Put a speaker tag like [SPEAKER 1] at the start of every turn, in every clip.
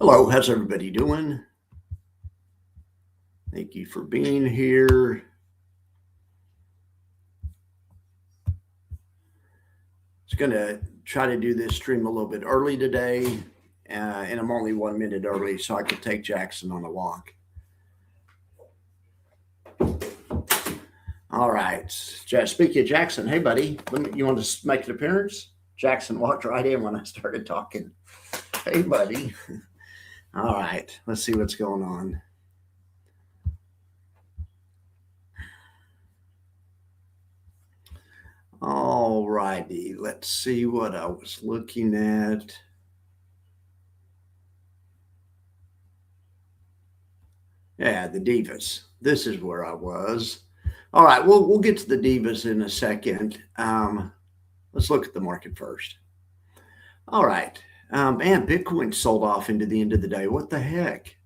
[SPEAKER 1] Hello, how's everybody doing? Thank you for being here. I was going to try to do this stream a little bit early today, and I'm only 1 minute early, so I could take Jackson on a walk. All right. Speaking of Jackson, hey, buddy, you want to make an appearance? Jackson walked right in when I started talking. Hey, buddy. All right. Let's see what's going on. All righty. Let's see what I was looking at. Yeah, the divas. This is where I was. All right, we'll get to the divas in a second. Let's look at the market first. All right, man, Bitcoin sold off into the end of the day. What the heck?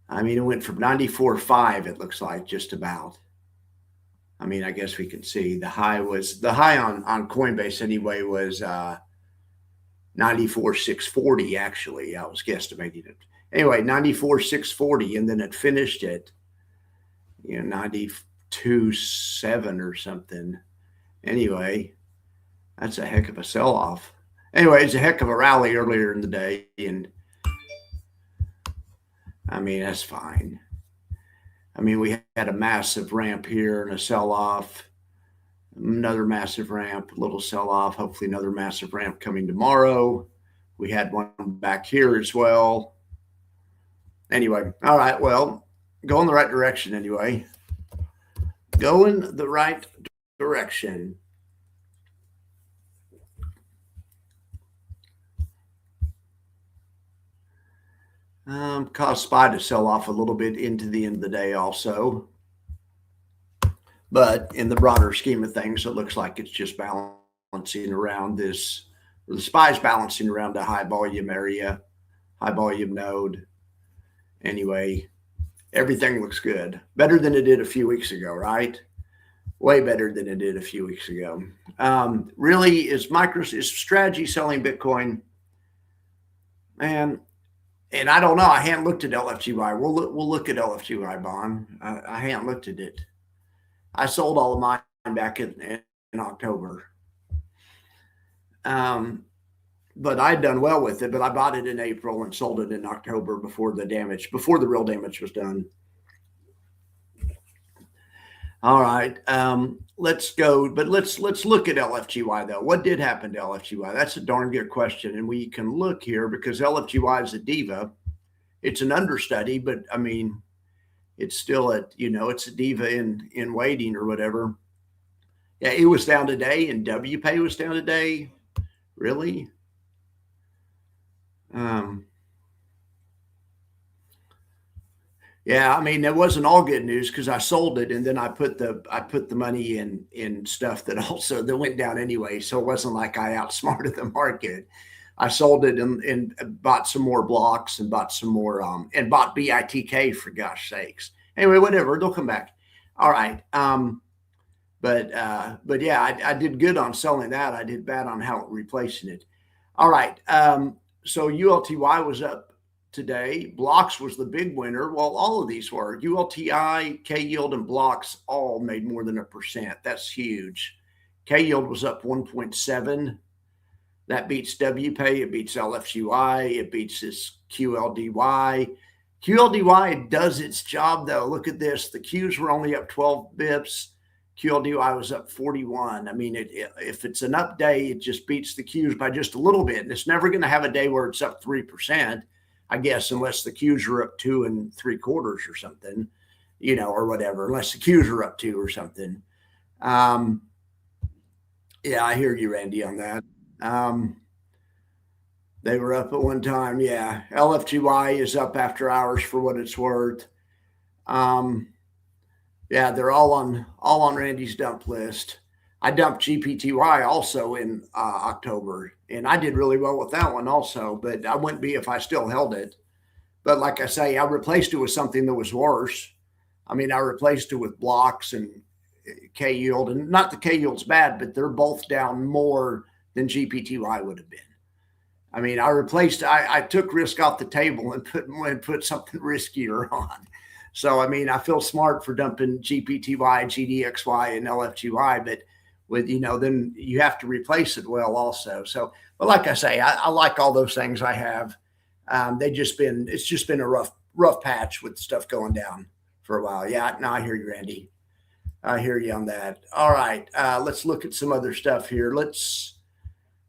[SPEAKER 1] I mean, it went from 94.5. It looks like just about. I mean, I guess we can see the high on Coinbase anyway was 94,640. Actually, I was guesstimating it. Anyway, 94,640, and then it finished at 92.7 or something. Anyway, that's a heck of a sell-off. Anyway, it's a heck of a rally earlier in the day, and I mean, that's fine. I mean, we had a massive ramp here and a sell-off, another massive ramp, a little sell-off, hopefully another massive ramp coming tomorrow. We had one back here as well. Anyway, all right, well, go in the right direction anyway. Go in the right direction. Caused SPY to sell off a little bit into the end of the day also. But in the broader scheme of things, it looks like it's just balancing around this. The SPY's balancing around a high volume area, high volume node. Anyway, everything looks good. Better than it did a few weeks ago, right? Way better than it did a few weeks ago. Really, is Strategy selling Bitcoin? Man, and I don't know. I haven't looked at LFGY. We'll look at LFGY bond. I haven't looked at it. I sold all of mine back in October. But I'd done well with it. But I bought it in April and sold it in October before the real damage was done. All right, let's go. But let's look at LFGY though. What did happen to LFGY? That's a darn good question, and we can look here because LFGY is a diva. It's an understudy, but I mean, it's still it's a diva in waiting or whatever. Yeah, it was down today, and WPay was down today. Really? Yeah, I mean, it wasn't all good news because I sold it and then I put the money in stuff that went down anyway. So it wasn't like I outsmarted the market. I sold it and bought some more blocks and bought some more and bought BITK for gosh sakes. Anyway, whatever, they'll come back. All right. But yeah, I did good on selling that. I did bad on how replacing it. All right. So ULTY was up today. Blocks was the big winner. Well, all of these were. ULTI, K yield, and blocks all made more than 1%. That's huge. K yield was up 1.7. That beats WPay. It beats LFGY. It beats this QLDY. QLDY does its job though. Look at this. The Qs were only up 12 bips. QLDY was up 41. I mean, if it's an up day, it just beats the Qs by just a little bit. And it's never going to have a day where it's up 3%, I guess, unless the Qs are up 2 3/4 or something, or whatever, unless the Qs are up 2 or something. Yeah, I hear you, Randy, on that. They were up at one time. Yeah. LFGY is up after hours for what it's worth. Yeah, they're all on Randy's dump list. I dumped GPTY also in October, and I did really well with that one also, but I wouldn't be if I still held it. But like I say, I replaced it with something that was worse. I mean, I replaced it with blocks and K yield, and not the K yield's bad, but they're both down more than GPTY would have been. I mean, I took risk off the table and put something riskier on. So, I mean, I feel smart for dumping GPTY, GDXY, and LFGY, but with, then you have to replace it well also. So, but like I say, I like all those things I have. It's just been a rough patch with stuff going down for a while. Yeah, no, I hear you, Randy. I hear you on that. All right, let's look at some other stuff here.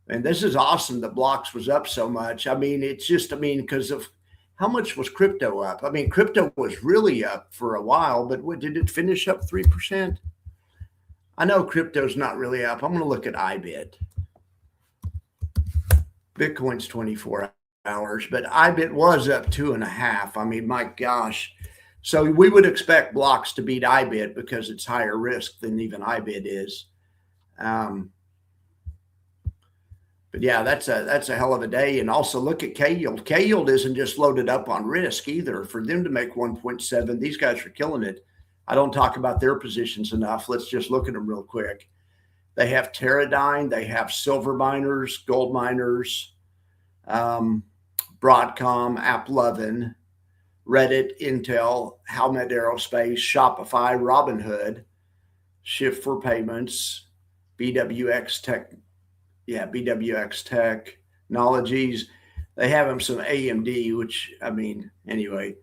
[SPEAKER 1] And this is awesome. The blocks was up so much. I mean, because of how much was crypto up? I mean, crypto was really up for a while, but what did it finish up 3%? I know crypto's not really up. I'm going to look at IBIT. Bitcoin's 24 hours, but IBIT was up 2.5. I mean, my gosh. So we would expect blocks to beat IBIT because it's higher risk than even IBIT is. But yeah, that's a hell of a day. And also look at K-Yield. K-Yield isn't just loaded up on risk either. For them to make 1.7, these guys are killing it. I don't talk about their positions enough. Let's just look at them real quick. They have Teradyne, they have silver miners, gold miners, Broadcom, AppLovin, Reddit, Intel, Howmet Aerospace, Shopify, Robinhood, Shift for Payments, BWX Technologies. They have them some AMD, which, I mean, anyway,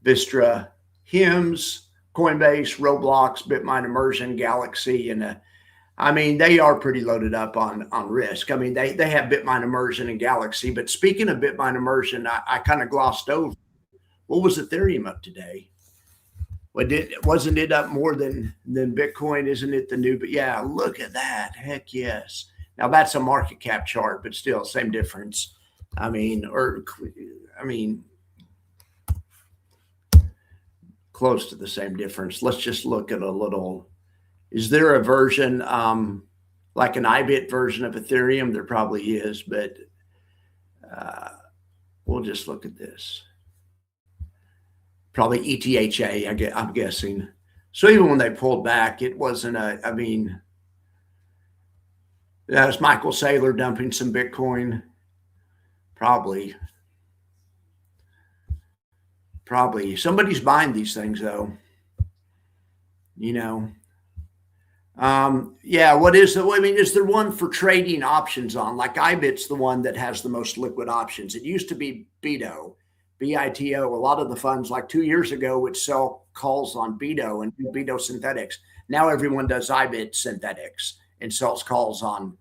[SPEAKER 1] Vistra, HIMS, Coinbase, Roblox, Bitmine Immersion, Galaxy, and I mean, they are pretty loaded up on risk. I mean, they have Bitmine Immersion and Galaxy. But speaking of Bitmine Immersion, I kind of glossed over. What was Ethereum up today? Wasn't it up more than Bitcoin? Isn't it the new? But yeah, look at that. Heck yes. Now that's a market cap chart, but still same difference. I mean, close to the same difference. Let's just look at a little. Is there a version like an IBIT version of Ethereum? There probably is, but we'll just look at this. Probably ETHA, I'm guessing. So even when they pulled back, it wasn't I mean, that was Michael Saylor dumping some Bitcoin. Probably. Somebody's buying these things, though. Yeah, what is the, I mean, is there one for trading options on? Like IBIT's the one that has the most liquid options. It used to be BITO, BITO. A lot of the funds, like 2 years ago, would sell calls on BITO and do BITO synthetics. Now everyone does IBIT synthetics and sells calls on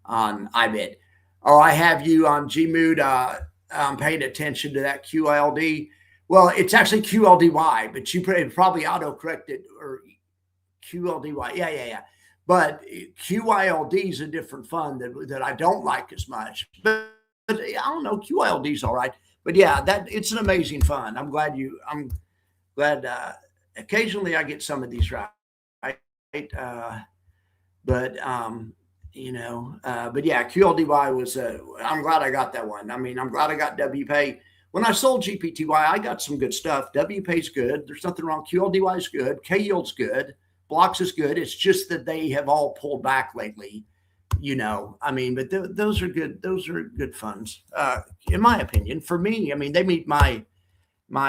[SPEAKER 1] IBIT. Oh, I have you on Gmood paying attention to that QLD. Well, it's actually QLDY, but you probably auto-corrected or QLDY. Yeah. But QYLD is a different fund that I don't like as much. But I don't know, QYLD is all right. But yeah, it's an amazing fund. I'm glad occasionally I get some of these right. But yeah, QLDY was I'm glad I got that one. I mean, I'm glad I got WPay. When I sold GPTY, I got some good stuff. WPay's good. There's nothing wrong. QLDY is good. K-Yield's good. Blocks is good. It's just that they have all pulled back lately, I mean, but those are good. Those are good funds, in my opinion. For me, I mean, they meet my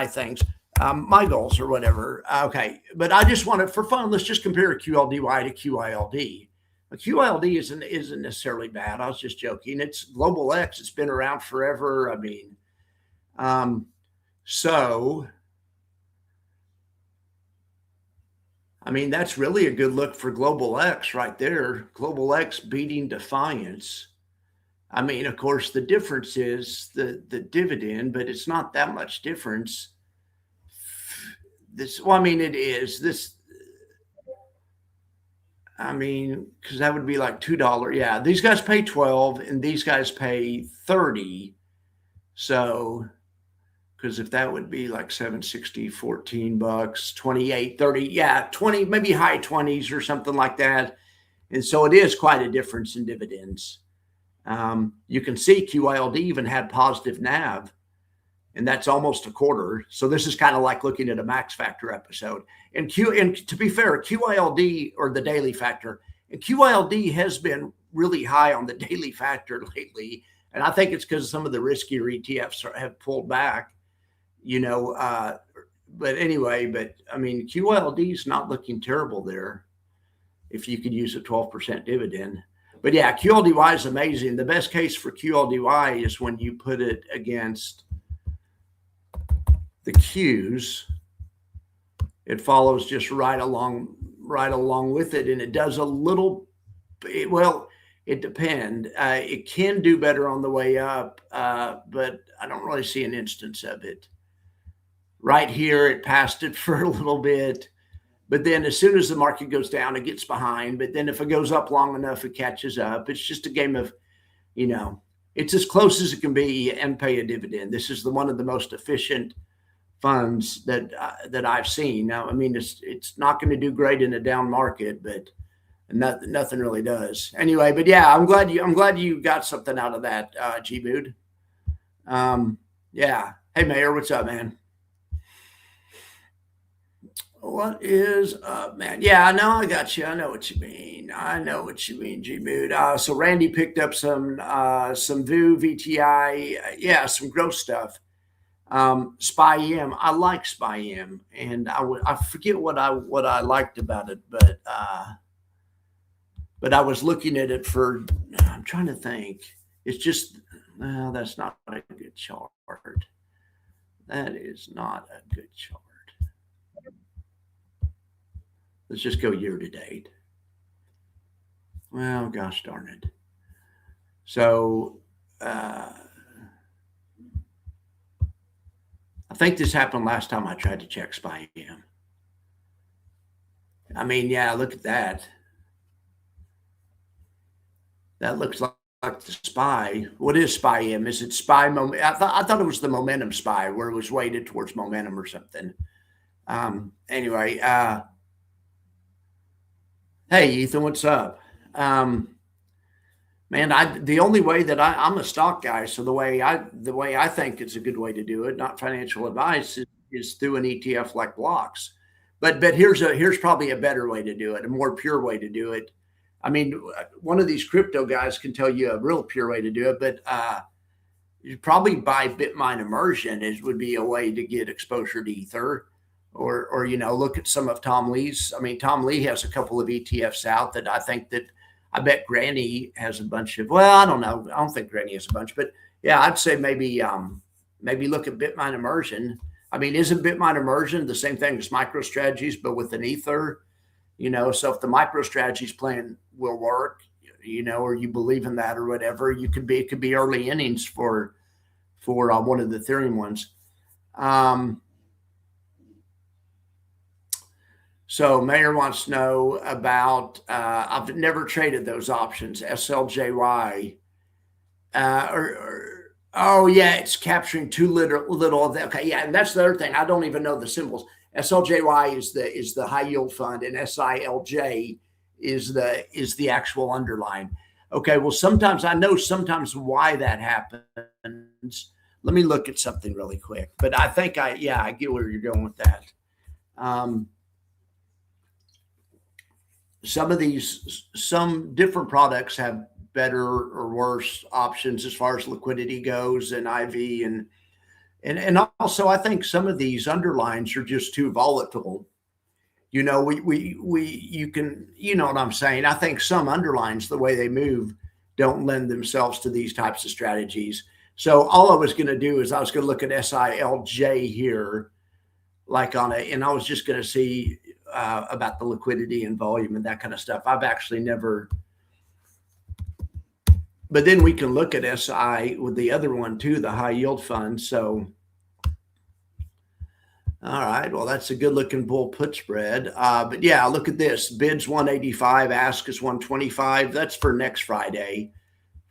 [SPEAKER 1] things, my goals or whatever. Okay, but I just want to, for fun, let's just compare QLDY to QILD. QILD isn't necessarily bad. I was just joking. It's Global X. It's been around forever. I mean, that's really a good look for Global X right there. Global X beating Defiance. I mean, of course, the difference is the dividend, but it's not that much difference. It is this. I mean, because that would be like $2. Yeah, these guys pay 12 and these guys pay 30. So, because if that would be like 760, $14, 28, 30, yeah, 20, maybe high 20s or something like that. And so it is quite a difference in dividends. You can see QILD even had positive NAV, and that's almost a quarter. So this is kind of like looking at a max factor episode. And to be fair, QILD, or the daily factor, and QILD has been really high on the daily factor lately. And I think it's because some of the riskier ETFs have pulled back, you know. But anyway, but I mean, QLD is not looking terrible there if you could use a 12% dividend. But yeah, QLDY is amazing. The best case for QLDY is when you put it against the Qs. It follows just right along with it, and it does a little. Well, it depends. It can do better on the way up, but I don't really see an instance of it. Right here, it passed it for a little bit, but then as soon as the market goes down, it gets behind. But then if it goes up long enough, it catches up. It's just a game of, you know, it's as close as it can be and pay a dividend. This is one of the most efficient funds that I've seen. Now, I mean, it's not going to do great in a down market, but nothing really does. Anyway, but yeah, I'm glad you got something out of that, G-Mood. Yeah. Hey, Mayor, what's up, man? What is up, man? Yeah, I know. I got you. I know what you mean. G-Mood. So Randy picked up some VU, VTI. Yeah, some growth stuff. SPY-M. I like SPY-M, and I forget what I liked about it, but I was looking at it for. I'm trying to think. It's just, well, that's not a good chart. That is not a good chart. Let's just go year to date. Well, gosh darn it. So I think this happened last time I tried to check SPY-M. I mean, yeah, look at that. That looks like the SPY. What is SPY-M? Is it SPY moment? I thought it was the momentum SPY, where it was weighted towards momentum or something. Anyway, hey, Ethan, what's up? Man, the only way that I'm a stock guy, so the way I think it's a good way to do it, not financial advice, is through an ETF like Blocks. But here's probably a better way to do it, a more pure way to do it. I mean, one of these crypto guys can tell you a real pure way to do it, but you probably buy Bitmine immersion would be a way to get exposure to Ether. Or you know, look at some of Tom Lee's. I mean, Tom Lee has a couple of ETFs out that I bet Granny has a bunch of. Well, I don't know. I don't think Granny has a bunch, but yeah, I'd say maybe look at Bitmine immersion. I mean, isn't Bitmine immersion the same thing as MicroStrategies, but with an Ether? You know, so if the MicroStrategies plan will work, you know, or you believe in that or whatever, it could be early innings for one of the Ethereum ones. So Mayor wants to know about, I've never traded those options, SLJY. Oh yeah, it's capturing too little of that. Okay, yeah, and that's the other thing. I don't even know the symbols. SLJY is the high yield fund, and SILJ is the actual underline. Okay, well, sometimes why that happens. Let me look at something really quick. But I think I get where you're going with that. Some different products have better or worse options as far as liquidity goes, and IV and also I think some of these underlines are just too volatile. You know, you can, you know what I'm saying? I think some underlines, the way they move, don't lend themselves to these types of strategies. So all I was going to do is I was going to look at SILJ here, like and I was just going to see about the liquidity and volume and that kind of stuff. I've actually never, but then we can look at SI with the other one too, the high yield fund. So, all right, well, that's a good looking bull put spread. But yeah, look at this. Bids 185, ask is 125. That's for next Friday.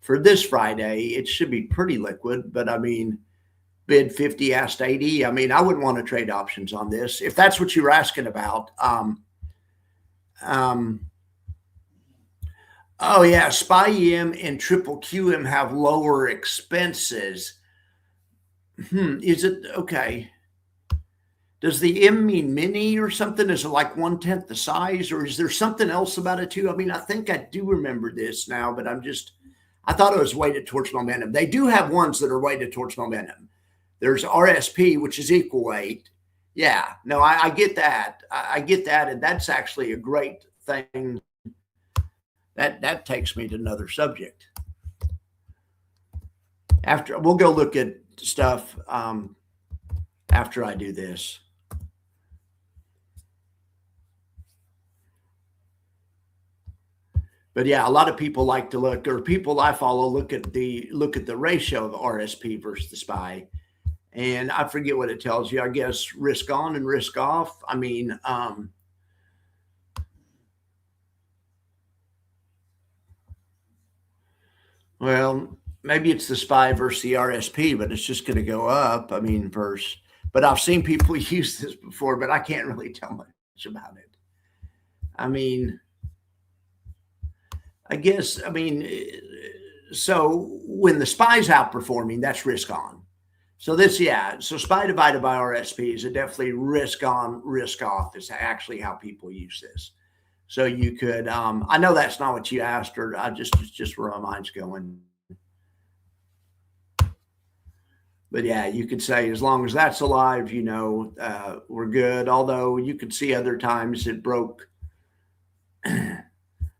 [SPEAKER 1] For this Friday, it should be pretty liquid, but I mean, bid 50, asked 80. I mean, I wouldn't want to trade options on this if that's what you were asking about. Oh yeah, SPY-M and Triple QM have lower expenses. Is it okay? Does the M mean mini or something? Is it like 1/10 the size, or is there something else about it too? I mean, I think I do remember this now, but I thought it was weighted towards momentum. They do have ones that are weighted towards momentum. There's RSP, which is equal weight. Yeah, no, I get that. I get that, and that's actually a great thing. That takes me to another subject. After we'll go look at stuff after I do this. But yeah, a lot of people like to look, or people I follow look at the ratio of RSP versus the SPY, and I forget what it tells you. I guess risk on and risk off. I mean, well, maybe it's the SPY versus the RSP, but it's just going to go up. I mean, versus. But I've seen people use this before, but I can't really tell much about it. I mean, I guess, I mean, so when the SPY's outperforming, that's risk on. So this, yeah, so SPY divided by RSP is a definitely risk on, risk off is actually how people use this. So you could, I know that's not what you asked, or I just where my mind's going. But yeah, you could say as long as that's alive, you know, we're good. Although you could see other times it broke.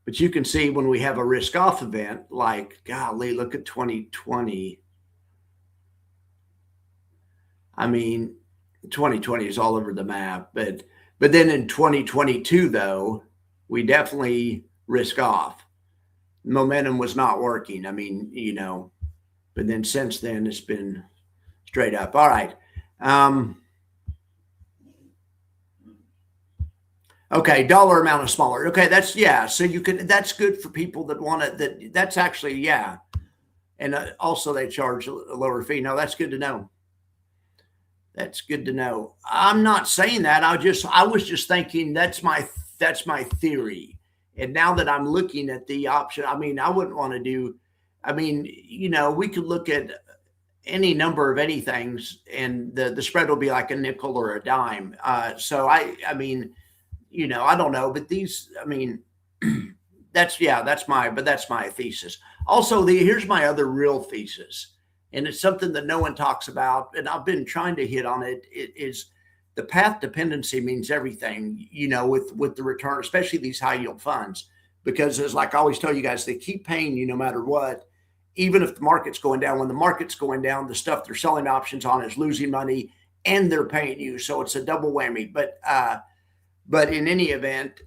[SPEAKER 1] But you can see when we have a risk off event, like, golly, look at 2020. I mean, 2020 is all over the map. But then in 2022, though, we definitely risk off. Momentum was not working. I mean, you know, but then since then it's been straight up. All right. Okay, dollar amount is smaller. Okay, that's, yeah. So you can, that's good for people that want it. That's actually, yeah. And also they charge a lower fee. No, that's good to know. That's good to know. I'm not saying that. I was just thinking that's my theory. And now that I'm looking at the option, I mean, I wouldn't want to do, I mean, you know, we could look at any number of anythings and the spread will be like a nickel or a dime. So I mean, you know, I don't know, but these, I mean, that's my thesis. Also, here's my other real thesis, and it's something that no one talks about, and I've been trying to hit on it. It is the path dependency means everything, you know, with the return, especially these high yield funds, because as like I always tell you guys, they keep paying you no matter what, even if the market's going down. When the market's going down, the stuff they're selling options on is losing money, and they're paying you, so it's a double whammy. But in any event,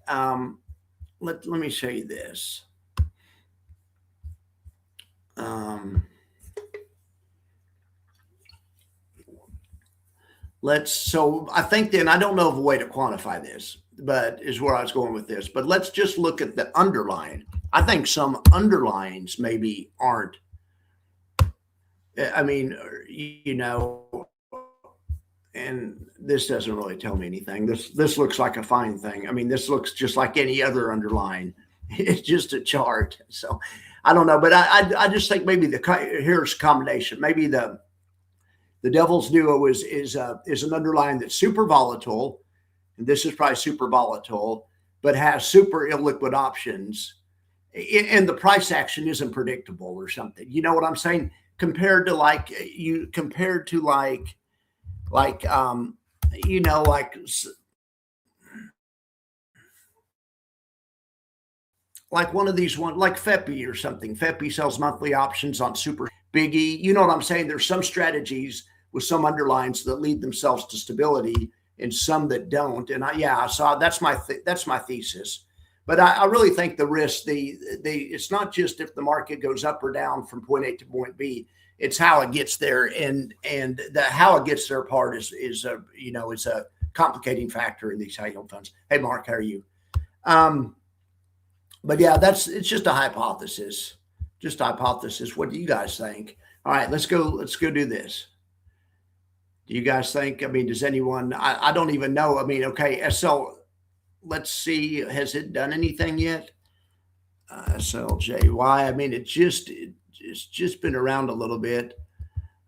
[SPEAKER 1] let me show you this. So I think then, I don't know of a way to quantify this, but is where I was going with this. But let's just look at the underlying. I think some underlines maybe aren't. I mean, you know, and this doesn't really tell me anything. This looks like a fine thing. I mean, this looks just like any other underlying. It's just a chart. So I don't know, but I just think maybe here's a combination. Maybe the devil's duo is an underlying that's super volatile, and this is probably super volatile, but has super illiquid options, and the price action isn't predictable or something. You know what I'm saying? Compared to like you know, like one of these like FEPI or something. FEPI sells monthly options on super biggie. You know what I'm saying? There's some strategies with some underlines that lead themselves to stability and some that don't. And so that's my thesis. But I really think the risk, it's not just if the market goes up or down from point A to point B, it's how it gets there, and the how it gets there part is a, you know, it's a complicating factor in these high yield funds. Hey, Mark, how are you? But yeah, it's just a hypothesis. Just a hypothesis. What do you guys think? All right, let's go do this. Do you guys think? I mean, does anyone? I don't even know. I mean, okay, SL. Let's see. Has it done anything yet? SLJY. I mean, it's just been around a little bit.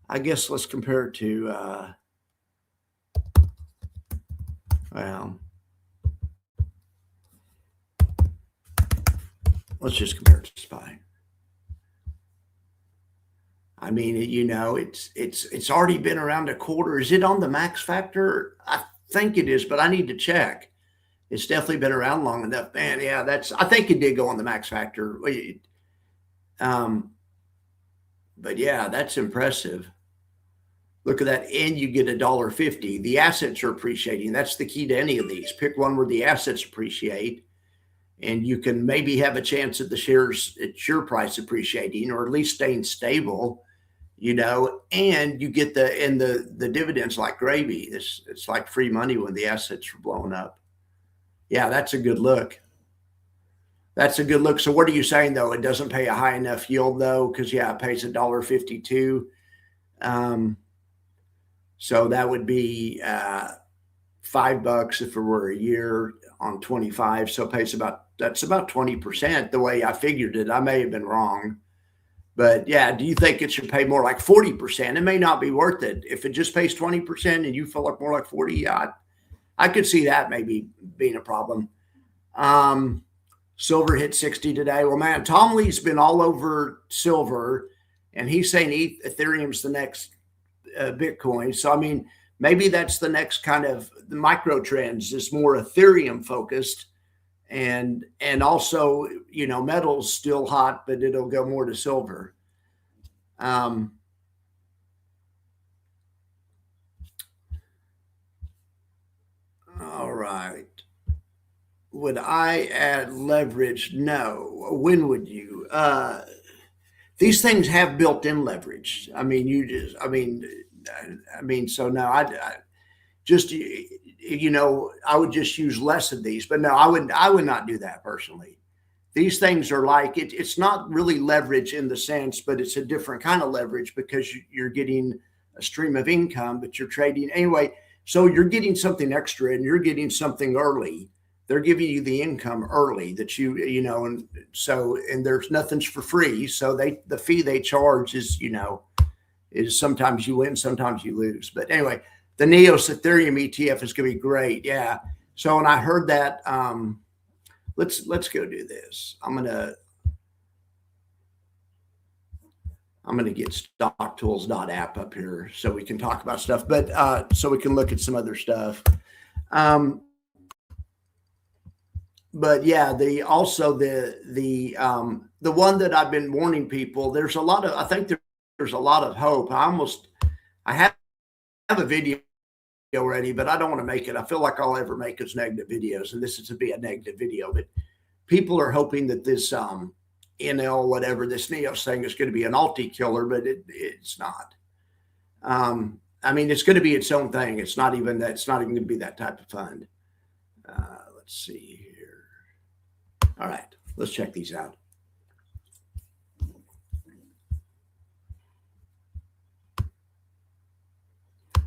[SPEAKER 1] I guess let's compare it to. Well, let's just compare it to SPY. I mean, it's already been around a quarter. Is it on the max factor? I think it is, but I need to check. It's definitely been around long enough, man. Yeah, I think it did go on the max factor. Um, but yeah, that's impressive. Look at that, and you get $1.50. The assets are appreciating. That's the key to any of these. Pick one where the assets appreciate, and you can maybe have a chance at the shares at your price appreciating, or at least staying stable. And you get the dividends like gravy. It's like free money when the assets are blowing up. Yeah, that's a good look. That's a good look. So what are you saying though? It doesn't pay a high enough yield though, because yeah, it pays $1.52. So that would be $5 if it were a year on 25. So it pays that's about 20% the way I figured it. I may have been wrong. But yeah, do you think it should pay more like 40%? It may not be worth it. If it just pays 20% and you feel like more like 40, yeah, I could see that maybe being a problem. Silver hit 60 today. Well, man, Tom Lee's been all over silver, and he's saying Ethereum's the next Bitcoin. So, I mean, maybe that's the next kind of the micro trends is more Ethereum focused. And also, metal's still hot, but it'll go more to silver. All right. Would I add leverage? No. When would you? These things have built-in leverage. I mean, so no, I just, I would just use less of these, but no, I would not do that personally. These things are like, it's not really leverage in the sense, but it's a different kind of leverage because you're getting a stream of income, but you're trading anyway. So you're getting something extra and you're getting something early. They're giving you the income early that and there's nothing's for free. So the fee they charge is sometimes you win, sometimes you lose. But anyway, the Neos Ethereum ETF is going to be great. Yeah. So when I heard that, let's go do this. I'm gonna get stocktools.app up here so we can talk about stuff, but so we can look at some other stuff. But yeah, the one that I've been warning people, I think there's a lot of hope. I have a video already, but I don't want to make it. I feel like all I ever make is negative videos, and this is to be a negative video. But people are hoping that this NL, whatever, this Neos thing is going to be an alti killer, but it's not. I mean, it's going to be its own thing. It's not even going to be that type of fund. Let's see here. All right, let's check these out.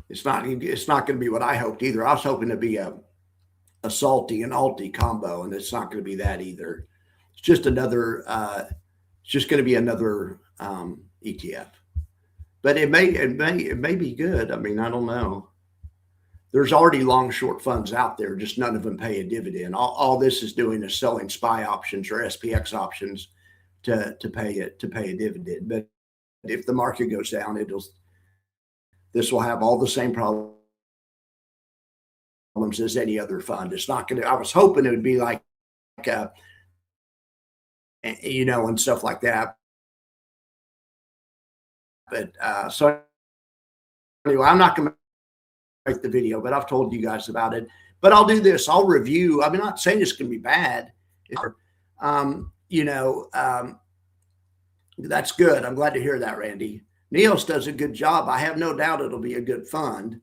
[SPEAKER 1] It's not going to be what I hoped either. I was hoping to be a salty and alti combo, and it's not going to be that either. It's just another. It's just going to be another ETF, but it may be good. I mean, I don't know. There's already long short funds out there, just none of them pay a dividend. All this is doing is selling SPY options or SPX options to pay a dividend. But if the market goes down, this will have all the same problems as any other fund. It's not going to. I was hoping it would be like and stuff like that. But so anyway, I'm not going to make the video, but I've told you guys about it. But I'll do this. I'll review. I'm not saying it's going to be bad. That's good. I'm glad to hear that, Randy. Neos does a good job. I have no doubt it'll be a good fund.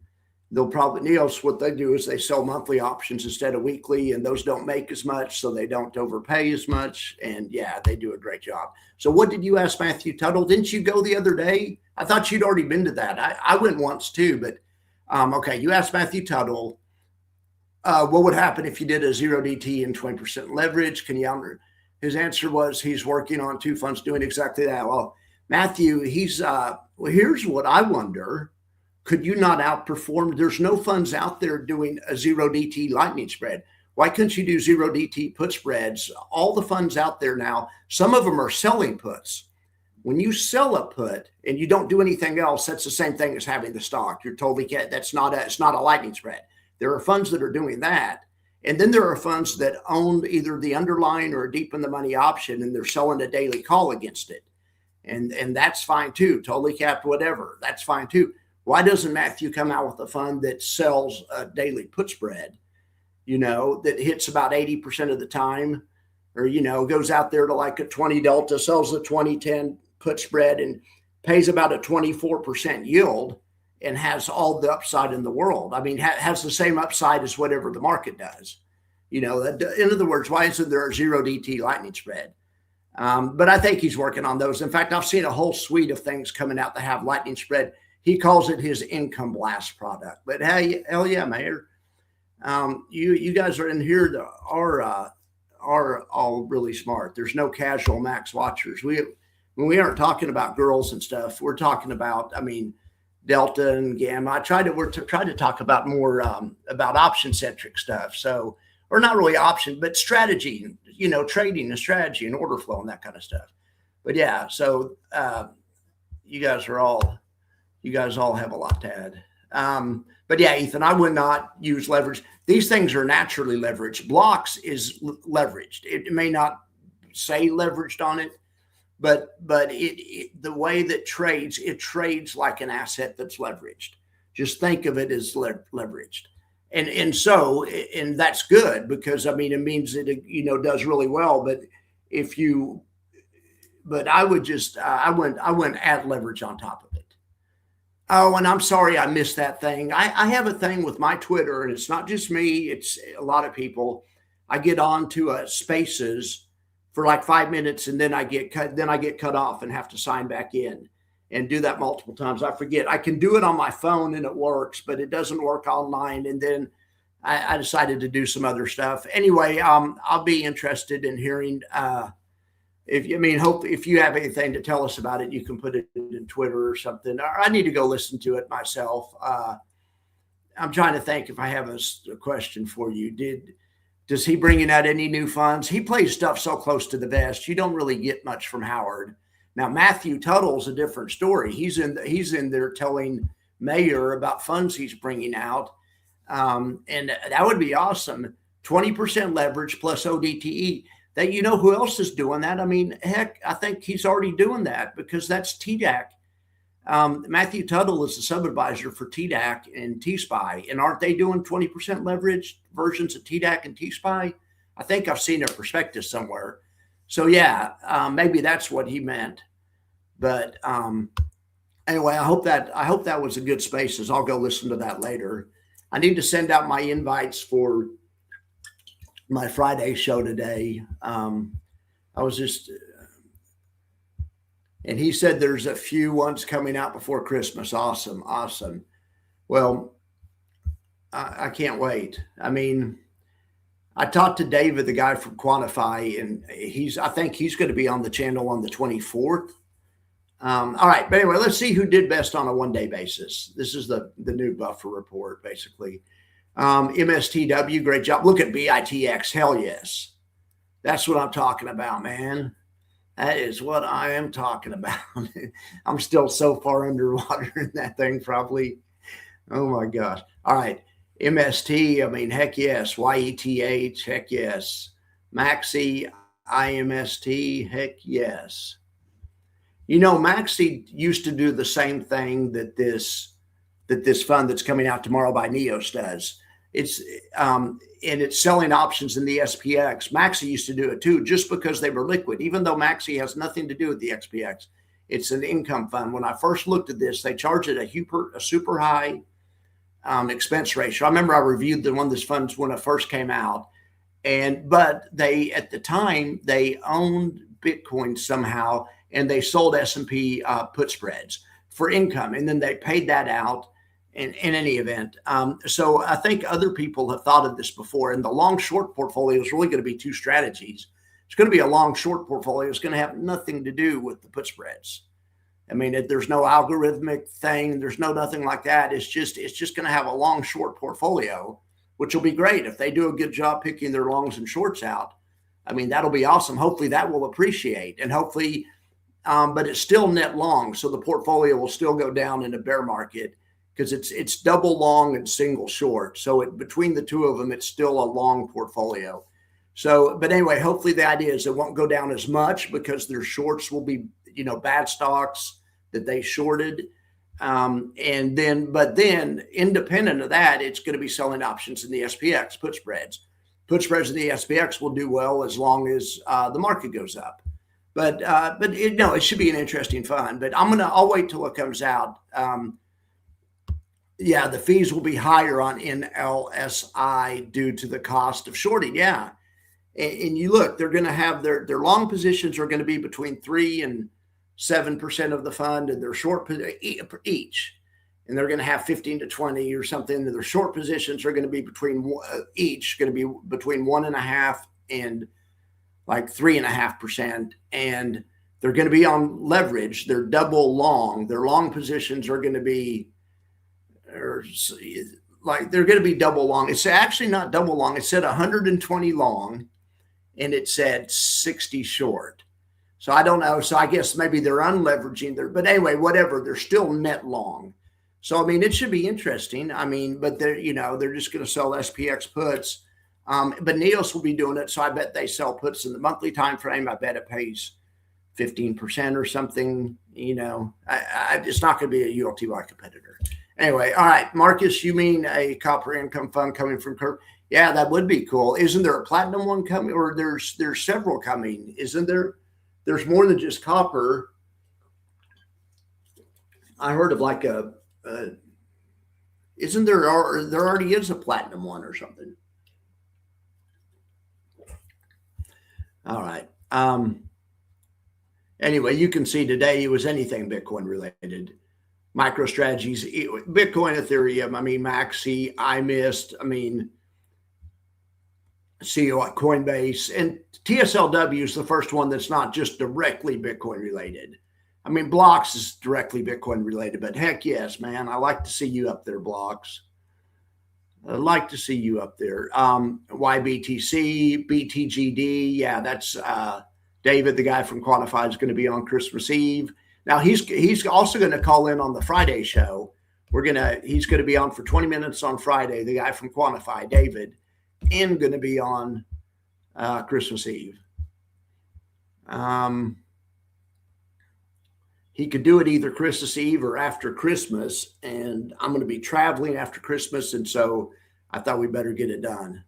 [SPEAKER 1] Neos, what they do is they sell monthly options instead of weekly, and those don't make as much, so they don't overpay as much. And yeah, they do a great job. So what did you ask Matthew Tuttle? Didn't you go the other day? I thought you'd already been to that. I went once too, but okay. You asked Matthew Tuttle, what would happen if you did a 0DT and 20% leverage? His answer was he's working on 2 funds doing exactly that. Well, Matthew, here's what I wonder. Could you not outperform? There's no funds out there doing a 0DT lightning spread. Why couldn't you do 0DT put spreads? All the funds out there now, some of them are selling puts. When you sell a put and you don't do anything else, that's the same thing as having the stock. You're totally it's not a lightning spread. There are funds that are doing that. And then there are funds that own either the underlying or a deep in the money option, and they're selling a daily call against it. And that's fine too. Totally capped, whatever. That's fine too. Why doesn't Matthew come out with a fund that sells a daily put spread, that hits about 80% of the time, or, goes out there to like a 20 delta, sells a 20-10 put spread and pays about a 24% yield and has all the upside in the world. I mean, has the same upside as whatever the market does. In other words, why isn't there a 0 DT lightning spread? But I think he's working on those. In fact, I've seen a whole suite of things coming out that have lightning spread. He calls it his income blast product. But hey, hell yeah, Mayor. You guys are in here that are all really smart. There's no casual max watchers. When we aren't talking about girls and stuff, we're talking about, Delta and Gamma. We're trying to talk about more about option centric stuff. So, or not really option, but strategy, trading and strategy and order flow and that kind of stuff. But yeah, so you guys all have a lot to add. But yeah, Ethan, I would not use leverage. These things are naturally leveraged. Blocks is leveraged. It may not say leveraged on it, but the way that it trades like an asset that's leveraged. Just think of it as leveraged. And that's good because it means that it does really well. But I would just I wouldn't add leverage on top of it. Oh, and I'm sorry I missed that thing. I have a thing with my Twitter, and it's not just me, it's a lot of people. I get on to Spaces for like 5 minutes, and then I get cut off and have to sign back in and do that multiple times. I forget. I can do it on my phone and it works, but it doesn't work online. And then I decided to do some other stuff. Anyway, I'll be interested in hearing if you have anything to tell us about it, you can put it in Twitter or something. Or I need to go listen to it myself. I'm trying to think if I have a question for you. Does he bringing out any new funds? He plays stuff so close to the vest. You don't really get much from Howard. Now, Matthew Tuttle's a different story. He's in there telling Mayor about funds he's bringing out. And that would be awesome. 20% leverage plus ODTE. That who else is doing that? Heck, I think he's already doing that because that's TDAC. Matthew Tuttle is the sub-advisor for TDAC and T-SPY. And aren't they doing 20% leverage versions of TDAC and T-SPY? I think I've seen a prospectus somewhere. So yeah, maybe that's what he meant. But anyway, I hope that was a good Spaces. I'll go listen to that later. I need to send out my invites for my Friday show today. I was just, and he said there's a few ones coming out before Christmas. Awesome. Well, I can't wait. I talked to David, the guy from Quantify, and I think he's going to be on the channel on the 24th. All right. But anyway, let's see who did best on a one-day basis. This is the new buffer report, basically. MSTW, great job. Look at BITX. Hell yes. That's what I'm talking about, man. That is what I am talking about. I'm still so far underwater in that thing, probably. Oh my gosh. All right. MST, heck yes. YETH, heck yes. Maxi, IMST, heck yes. Maxi used to do the same thing that this fund that's coming out tomorrow by Neos does. And it's selling options in the SPX. Maxi used to do it too, just because they were liquid, even though Maxi has nothing to do with the SPX. It's an income fund. When I first looked at this, they charged it a super high expense ratio. I remember I reviewed one of these funds when it first came out. But they, at the time, they owned Bitcoin somehow, and they sold S&P put spreads for income. And then they paid that out. In any event. So I think other people have thought of this before, and the long short portfolio is really going to be two strategies. It's going to be a long short portfolio. It's going to have nothing to do with the put spreads. There's no algorithmic thing. There's nothing like that. It's just going to have a long short portfolio, which will be great if they do a good job picking their longs and shorts out. That'll be awesome. Hopefully that will appreciate, and hopefully but it's still net long. So the portfolio will still go down in a bear market because it's double long and single short. So between the two of them, it's still a long portfolio. So, but anyway, hopefully the idea is it won't go down as much because their shorts will be, bad stocks that they shorted. And then independent of that, it's going to be selling options in the SPX, put spreads. Put spreads in the SPX will do well as long as the market goes up. But it should be an interesting fund. But I'll wait till it comes out. The fees will be higher on NLSI due to the cost of shorting. Yeah. And you look, they're going to have their long positions are going to be between 3 and 7% of the fund, and their short each. And they're going to have 15 to 20 or something. And their short positions are going to be between 1.5 and like 3.5%. And they're going to be on leverage. They're double long. Their long positions are going to be, they're going to be double long. It's actually not double long. It said 120 long, and it said 60 short. So I don't know. So I guess maybe they're unleveraging but anyway, whatever, they're still net long. So, it should be interesting. But they're just going to sell SPX puts. But NEOS will be doing it. So I bet they sell puts in the monthly time frame. I bet it pays 15% or something. It's not going to be a ULTY competitor. Anyway, all right, Marcus, you mean a copper income fund coming from Curve? Yeah, that would be cool. Isn't there a platinum one coming, or there's several coming? Isn't there? There's more than just copper. I heard of like isn't there? There already is a platinum one or something. All right. Anyway, you can see today it was anything Bitcoin related. MicroStrategies, Bitcoin, Ethereum, Maxi, iMist, Coinbase, and TSLW is the first one that's not just directly Bitcoin related. Blocks is directly Bitcoin related, but heck yes, man, I like to see you up there, Blocks. I'd like to see you up there. YBTC, BTGD, yeah, that's David, the guy from Quantify, is going to be on Christmas Eve. Now he's also going to call in on the Friday show. He's going to be on for 20 minutes on Friday. The guy from Quantify, David, and going to be on Christmas Eve. He could do it either Christmas Eve or after Christmas, and I'm going to be traveling after Christmas, and so I thought we better get it done.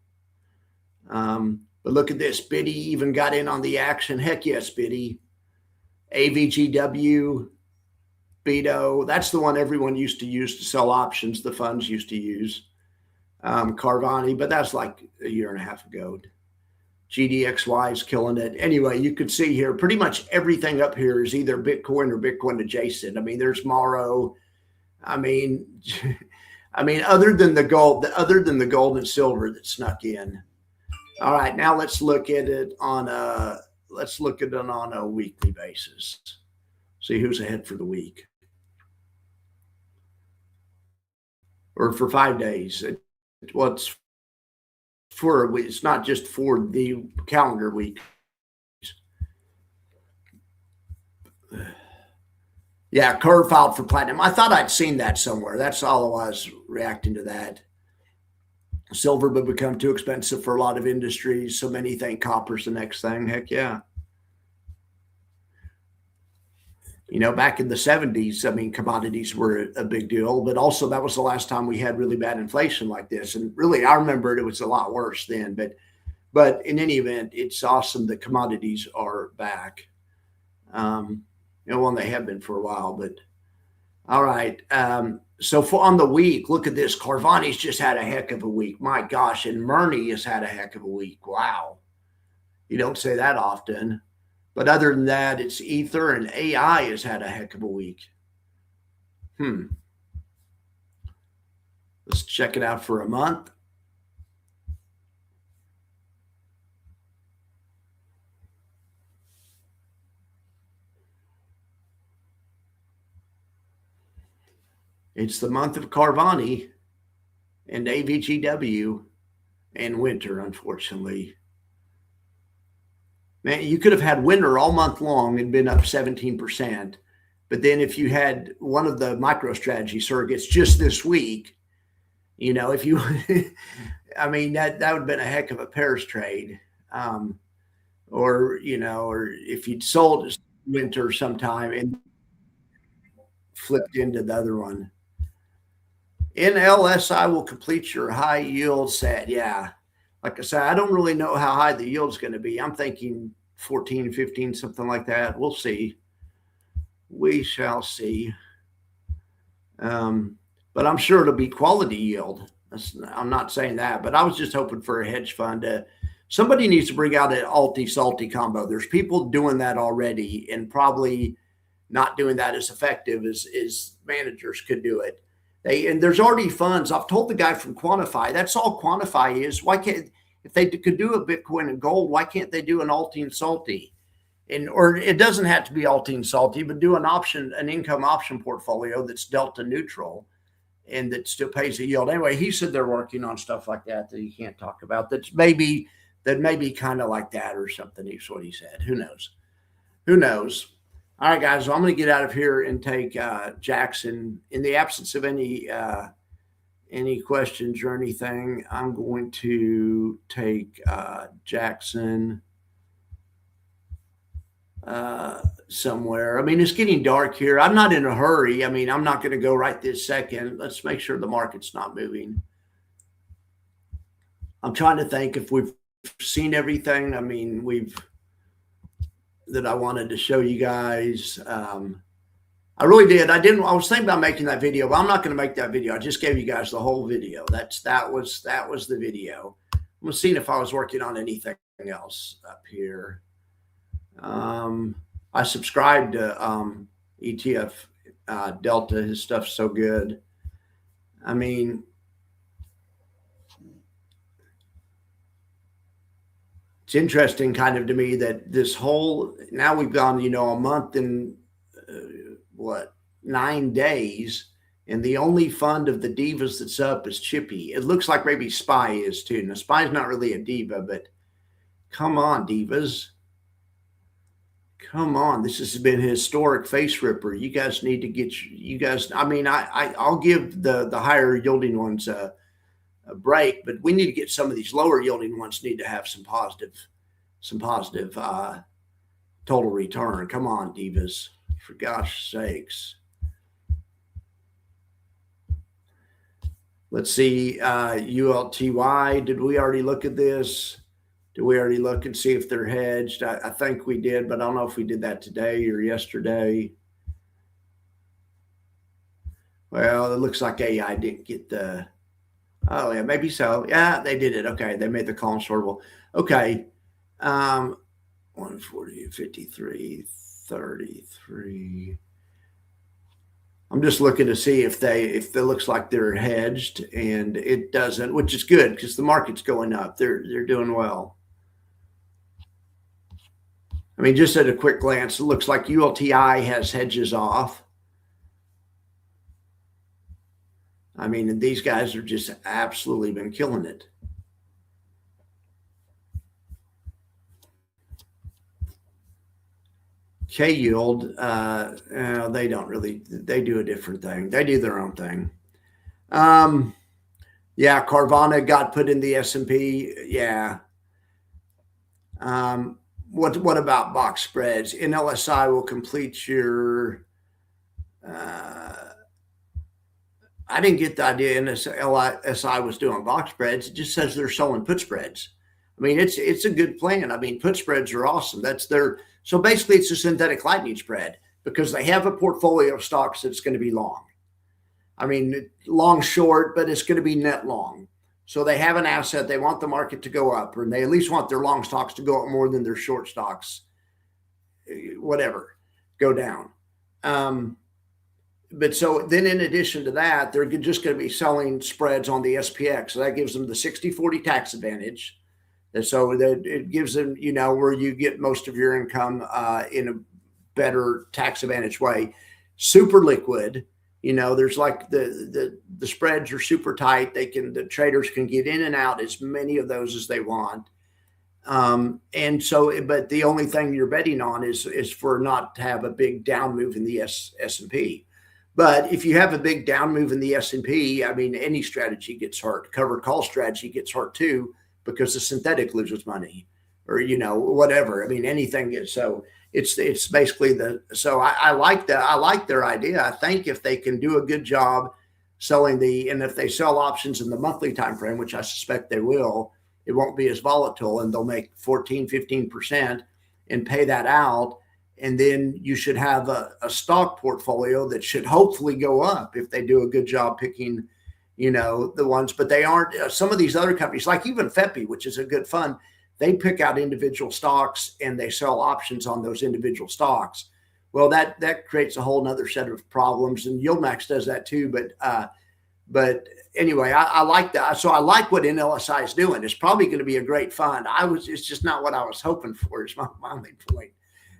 [SPEAKER 1] But look at this, Biddy even got in on the action. Heck yes, Biddy. AVGW, BITO, that's the one everyone used to use to sell options. The funds used to use Carvani, but that's like a year and a half ago. GDXY is killing it. Anyway, you could see here pretty much everything up here is either Bitcoin or Bitcoin adjacent. There's Morrow. Other than the gold and silver that snuck in. All right, now let's look at it on a weekly basis. See who's ahead for the week. Or for 5 days. It's not just for the calendar week. Yeah, Curve filed for platinum. I thought I'd seen that somewhere. That's all I was reacting to that. Silver would become too expensive for a lot of industries. So many think copper's the next thing. Heck yeah. Back in the 70s, commodities were a big deal, but also that was the last time we had really bad inflation like this. And really, I remember it was a lot worse then. But in any event, it's awesome that commodities are back. They have been for a while, but all right. So on the week, look at this. Carvani's just had a heck of a week. My gosh. And Murni has had a heck of a week. Wow. You don't say that often. But other than that, it's Ether, and AI has had a heck of a week. Let's check it out for a month. It's the month of Carvani and AVGW and winter, unfortunately. Man, you could have had winter all month long and been up 17%. But then if you had one of the MicroStrategy surrogates just this week, if you, I mean, that would have been a heck of a pairs trade. Or if you'd sold winter sometime and flipped into the other one. NLSI will complete your high yield set. Yeah. Like I said, I don't really know how high the yield's going to be. I'm thinking 14, 15, something like that. We'll see. We shall see. But I'm sure it'll be quality yield. I'm not saying that, but I was just hoping for a hedge fund. Somebody needs to bring out an alty-salty combo. There's people doing that already and probably not doing that as effective as managers could do it. And there's already funds. I've told the guy from Quantify, that's all Quantify is. Why can't, if they could do a Bitcoin and gold, why can't they do an alty and salty? Or it doesn't have to be alty and salty, but do an income option portfolio that's delta neutral and that still pays a yield. Anyway, he said they're working on stuff like that he can't talk about. That may be kind of like that or something. Is what he said. Who knows? Who knows? All right, guys. Well, I'm going to get out of here and take Jackson. In the absence of any questions or anything, I'm going to take Jackson somewhere. I mean, it's getting dark here. I'm not in a hurry. I mean, I'm not going to go right this second. Let's make sure the market's not moving. I'm trying to think if we've seen everything. I mean, that I wanted to show you guys. I really did. I was thinking about making that video, but I'm not going to make that video. I just gave you guys the whole video. That was the video. I'm seeing if I was working on anything else up here. I subscribed to ETF Delta. His stuff's so good. I mean, it's interesting kind of to me that this whole, now we've gone, a month and 9 days, and the only fund of the divas that's up is Chippy. It looks like maybe SPY is too. Now, SPY's not really a diva, but come on, divas. Come on. This has been a historic face ripper. You guys need to get, I mean, I'll give the higher yielding ones a break, but we need to get some of these lower yielding ones need to have some positive total return. Come on, divas, for gosh sakes. Let's see, ULTY. Did we already look at this? Did we already look and see if they're hedged? I think we did, but I don't know if we did that today or yesterday. Well, it looks like AI didn't get the, oh yeah, maybe so. Yeah, they did it. Okay, they made the column sortable. Okay, 140, 53, 33. I'm just looking to see if it looks like they're hedged, and it doesn't, which is good because the market's going up. They're doing well. I mean, just at a quick glance, it looks like ULTI has hedges off. I mean, and these guys are just absolutely been killing it. K yield, they don't really, they do a different thing. They do their own thing. Yeah, Carvana got put in the S&P. Yeah. What about box spreads? NLSI will complete your, I didn't get the idea NLSI was doing box spreads. It just says they're selling put spreads. I mean, it's a good plan. I mean, put spreads are awesome. So basically it's a synthetic lightning spread because they have a portfolio of stocks that's going to be long. I mean, long short, but it's going to be net long. So they have an asset. They want the market to go up, or they at least want their long stocks to go up more than their short stocks, whatever, go down. But so then in addition to that, they're just going to be selling spreads on the SPX. So that gives them the 60-40 tax advantage. And so that it gives them, where you get most of your income in a better tax advantage way. Super liquid. There's like the spreads are super tight. The traders can get in and out as many of those as they want. And so, but the only thing you're betting on is for not to have a big down move in the S&P. But if you have a big down move in the S&P, I mean, any strategy gets hurt. Covered call strategy gets hurt too, because the synthetic loses money, or whatever. I mean, anything is. So it's basically I like that. I like their idea. I think if they can do a good job selling and if they sell options in the monthly time frame, which I suspect they will, it won't be as volatile, and they'll make 14-15% and pay that out. And then you should have a stock portfolio that should hopefully go up if they do a good job picking, the ones. But they aren't. Some of these other companies, like even FEPI, which is a good fund, they pick out individual stocks and they sell options on those individual stocks. Well, that creates a whole nother set of problems, and YieldMax does that too. But anyway, I like that. So I like what NLSI is doing. It's probably going to be a great fund. It's just not what I was hoping for. Is my only point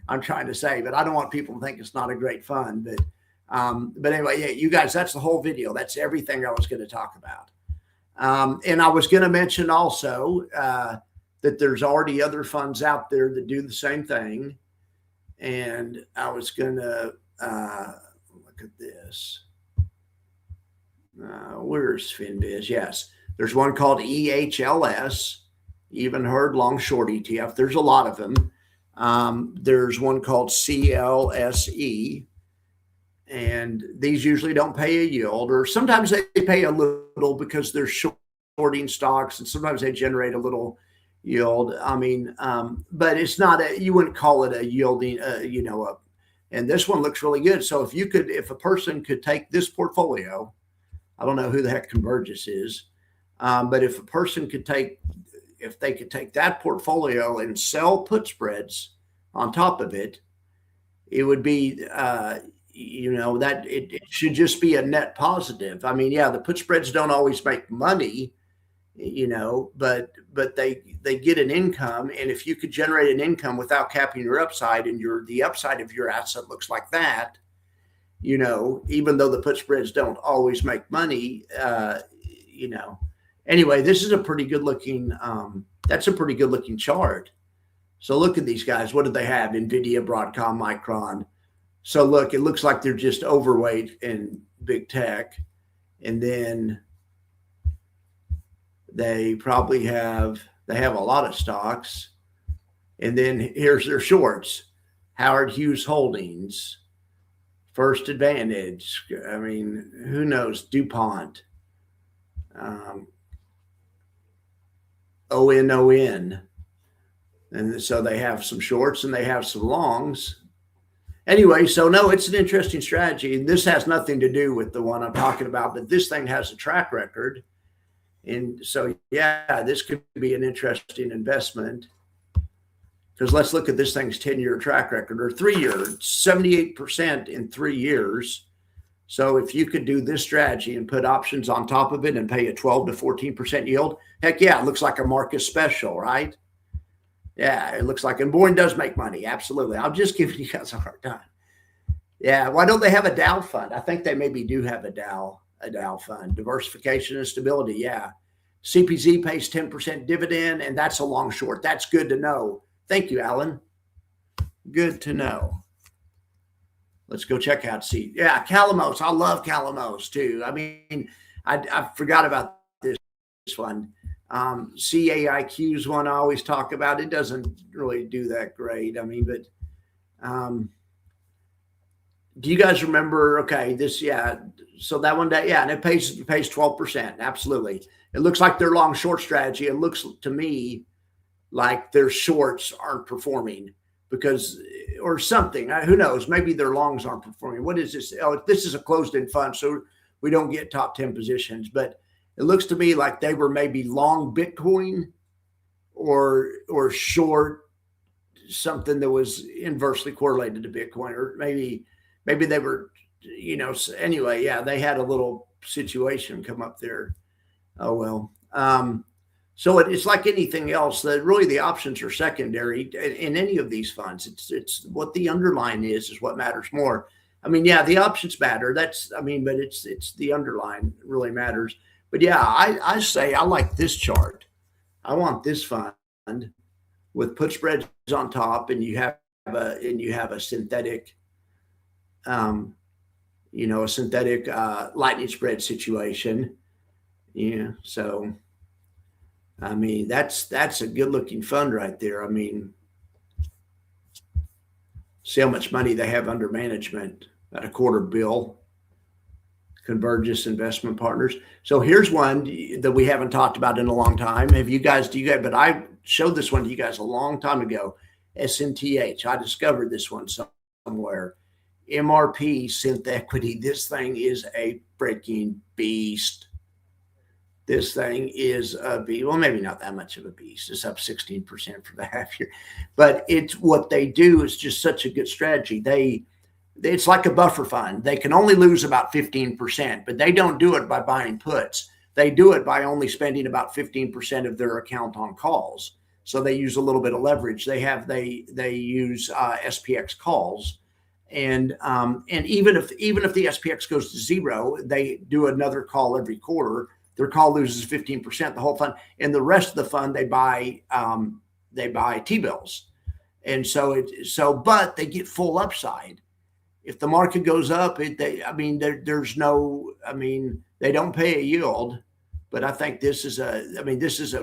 [SPEAKER 1] I'm trying to say. But I don't want people to think it's not a great fund. But anyway, yeah, you guys, that's the whole video. That's everything I was going to talk about. And I was going to mention also that there's already other funds out there that do the same thing. And I was going to look at this. Where's FinViz? Yes, there's one called EHLS, Even Herd Long Short ETF. There's a lot of them. There's one called CLSE, and these usually don't pay a yield, or sometimes they pay a little because they're shorting stocks, and sometimes they generate a little yield. I mean, but it's not you wouldn't call it a yielding, and this one looks really good. So if a person could take this portfolio, I don't know who the heck Convergys is, but if they could take that portfolio and sell put spreads on top of it, it would be, that it should just be a net positive. I mean, yeah, the put spreads don't always make money, but they get an income. And if you could generate an income without capping your upside, and the upside of your asset looks like that, even though the put spreads don't always make money, anyway, this is a pretty good looking, that's a pretty good looking chart. So look at these guys. What do they have? NVIDIA, Broadcom, Micron. So look, it looks like they're just overweight in big tech. And then they have a lot of stocks. And then here's their shorts: Howard Hughes Holdings, First Advantage. I mean, who knows? DuPont, ONON. And so they have some shorts and they have some longs. Anyway, so no, it's an interesting strategy. And this has nothing to do with the one I'm talking about, but this thing has a track record. And so, yeah, this could be an interesting investment. Because let's look at this thing's 10-year track record, or 3-year, 78% in 3 years. So if you could do this strategy and put options on top of it and pay a 12 to 14% yield, heck yeah, it looks like a Marcus special, right? Yeah, it looks like, and Boyne does make money. Absolutely. I'm just giving you guys a hard time. Yeah. Why don't they have a Dow fund? I think they maybe do have a Dow fund. Diversification and stability. Yeah. CPZ pays 10% dividend, and that's a long short. That's good to know. Thank you, Alan. Good to know. Let's go check out Yeah, Calamos. I love Calamos too. I mean, I forgot about this one. CAIQ's one I always talk about. It doesn't really do that great. I mean, but do you guys remember? Okay, this, yeah. So that one, yeah, and it pays 12%. Absolutely. It looks like their long short strategy. It looks to me like their shorts aren't performing or something. Who knows? Maybe their longs aren't performing. What is this? Oh, this is a closed-end fund, so we don't get top 10 positions. But it looks to me like they were maybe long Bitcoin or short something that was inversely correlated to Bitcoin, or maybe they were, anyway, yeah, they had a little situation come up there. Oh, well. So it's like anything else, that really the options are secondary in any of these funds. It's what the underlying is what matters more. I mean, yeah, the options matter. But it's the underlying really matters. But yeah, I say I like this chart. I want this fund. with put spreads on top, and you have a synthetic, um, a synthetic lightning spread situation. Yeah, so I mean that's a good looking fund right there. I mean, see how much money they have under management at $250 million. Convergys Investment Partners. So here's one that we haven't talked about in a long time. But I showed this one to you guys a long time ago. SNTH. I discovered this one somewhere. MRP Synth Equity. This thing is a freaking beast. This thing is a beast. Well, maybe not that much of a beast. It's up 16% for the half year. But it's what they do is just such a good strategy. It's like a buffer fund. They can only lose about 15%, but they don't do it by buying puts. They do it by only spending about 15% of their account on calls. So they use a little bit of leverage. They use SPX calls, and even if the SPX goes to zero, they do another call every quarter. Their call loses 15%, the whole fund, and the rest of the fund they buy T-bills, and but they get full upside. If the market goes up, they don't pay a yield, but I think this is a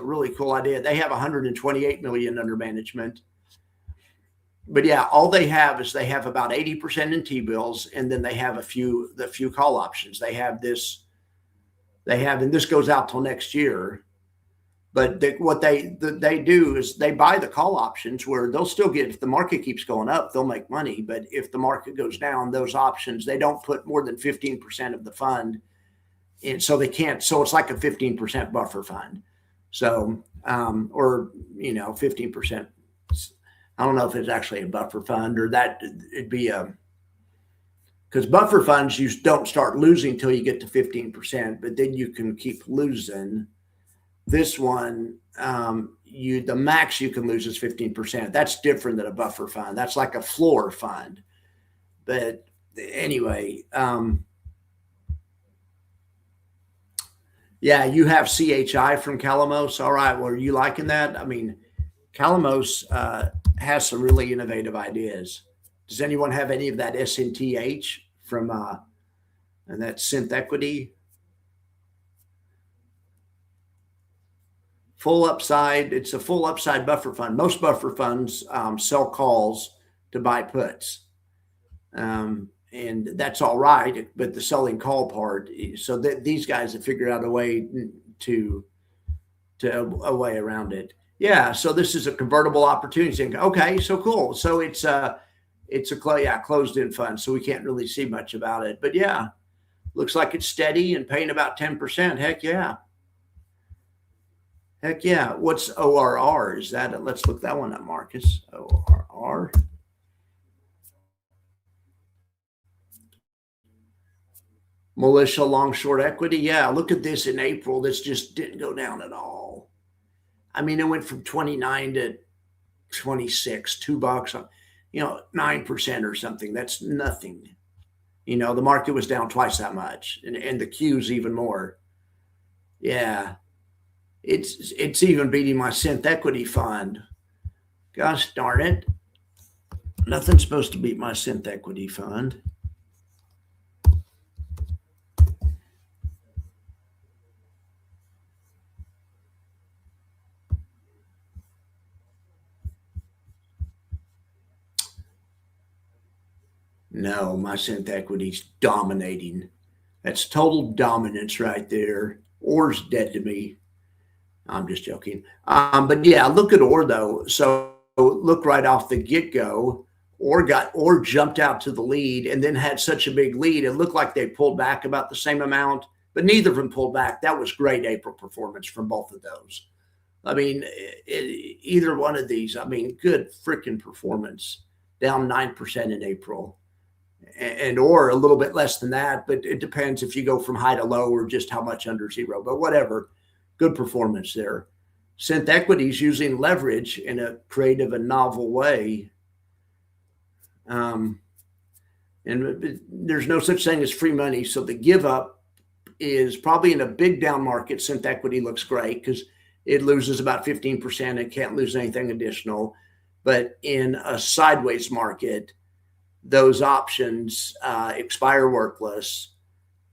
[SPEAKER 1] really cool idea. They have 128 million under management, but yeah, all they have is about 80% in T-bills, and then they have the few call options. And this goes out till next year. But what they do is they buy the call options where they'll still get, if the market keeps going up, they'll make money. But if the market goes down, those options, they don't put more than 15% of the fund in. So they can't. So it's like a 15% buffer fund. So, or, 15%. I don't know if it's actually a buffer fund or that it'd be because buffer funds, you don't start losing until you get to 15%, but then you can keep losing. This one, the max you can lose is 15%. That's different than a buffer fund. That's like a floor fund. But anyway, yeah, you have CHI from Calamos. All right, well, are you liking that? I mean, Calamos has some really innovative ideas. Does anyone have any of that SNTH from and that Synth Equity? Full upside. It's a full upside buffer fund. Most buffer funds sell calls to buy puts, and that's all right. But the selling call part, so these guys have figured out a way a way around it. Yeah. So this is a convertible opportunity. Okay. So cool. So it's a closed-end fund, so we can't really see much about it. But yeah, looks like it's steady and paying about 10%. Heck yeah. Heck yeah. What's ORR? Is that? Let's look that one up, Marcus. ORR. Militia long short equity. Yeah, look at this in April. This just didn't go down at all. I mean, it went from 29 to 26, $2, 9% or something. That's nothing. The market was down twice that much, and the Q's even more. Yeah. It's even beating my Synth Equity fund. Gosh darn it. Nothing's supposed to beat my Synth Equity fund. No, my Synth Equity's dominating. That's total dominance right there. Or's dead to me. I'm just joking. But yeah, look at OR though. So look right off the get-go, OR jumped out to the lead and then had such a big lead. It looked like they pulled back about the same amount, but neither of them pulled back. That was great April performance from both of those. I mean, either one of these, good freaking performance. Down 9% in April. And OR a little bit less than that, but it depends if you go from high to low or just how much under zero, but whatever. Good performance there. Synth Equities using leverage in a creative and novel way. And there's no such thing as free money. So the give up is probably in a big down market. Synth Equity looks great because it loses about 15%. It can't lose anything additional. But in a sideways market, those options expire worthless,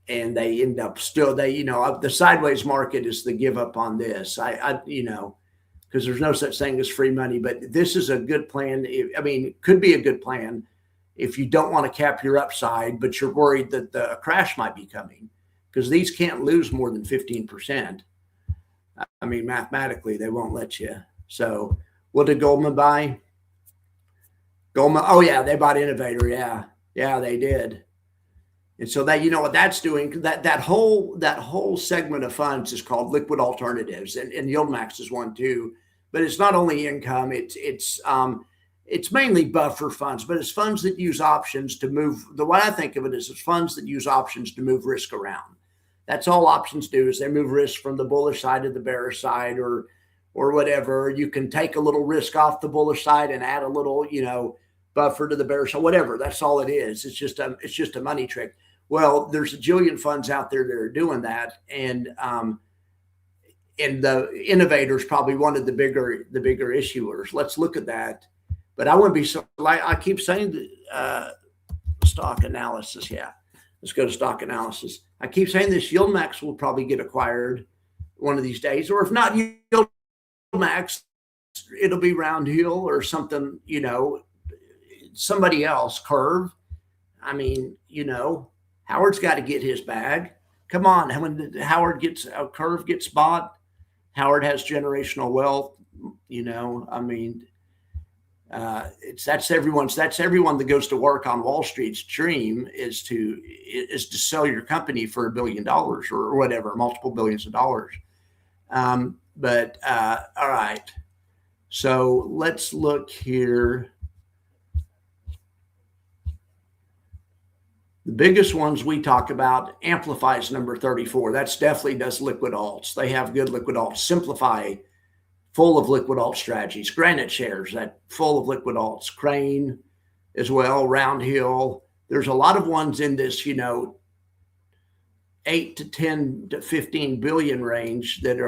[SPEAKER 1] and they end up still, the sideways market is the give up on this. Because there's no such thing as free money, but this is a good plan. I mean, it could be a good plan if you don't want to cap your upside, but you're worried that the crash might be coming, because these can't lose more than 15%. I mean, mathematically, they won't let you. So what did Goldman buy? Oh yeah, they bought Innovator. Yeah, they did. And so that, what that's doing, that whole segment of funds is called liquid alternatives, and YieldMax is one too. But it's not only income; it's mainly buffer funds, but it's funds that use options to move. The way I think of it is, it's funds that use options to move risk around. That's all options do, is they move risk from the bullish side to the bearish side, or whatever. You can take a little risk off the bullish side and add a little, buffer to the bearish side, whatever. That's all it is. It's just a money trick. Well, there's a jillion funds out there that are doing that, and the Innovator's probably one of the bigger issuers. Let's look at that. But I wouldn't be so, like I keep saying, stock analysis. Yeah, let's go to stock analysis. I keep saying this, YieldMax will probably get acquired one of these days, or if not YieldMax, it'll be Roundhill or something, somebody else. Curve. I mean, Howard's got to get his bag. Come on, when Curve gets bought, Howard has generational wealth. I mean, that's everyone that goes to work on Wall Street's dream is to sell your company for $1 billion or whatever, multiple billions of dollars. But all right, so let's look here. The biggest ones we talk about, Amplify's number 34. That's definitely does liquid alts. They have good liquid alts. Simplify, full of liquid alt strategies. Granite Shares, that full of liquid alts. Crane as well, Roundhill. There's a lot of ones in this, 8 to 10 to 15 billion range that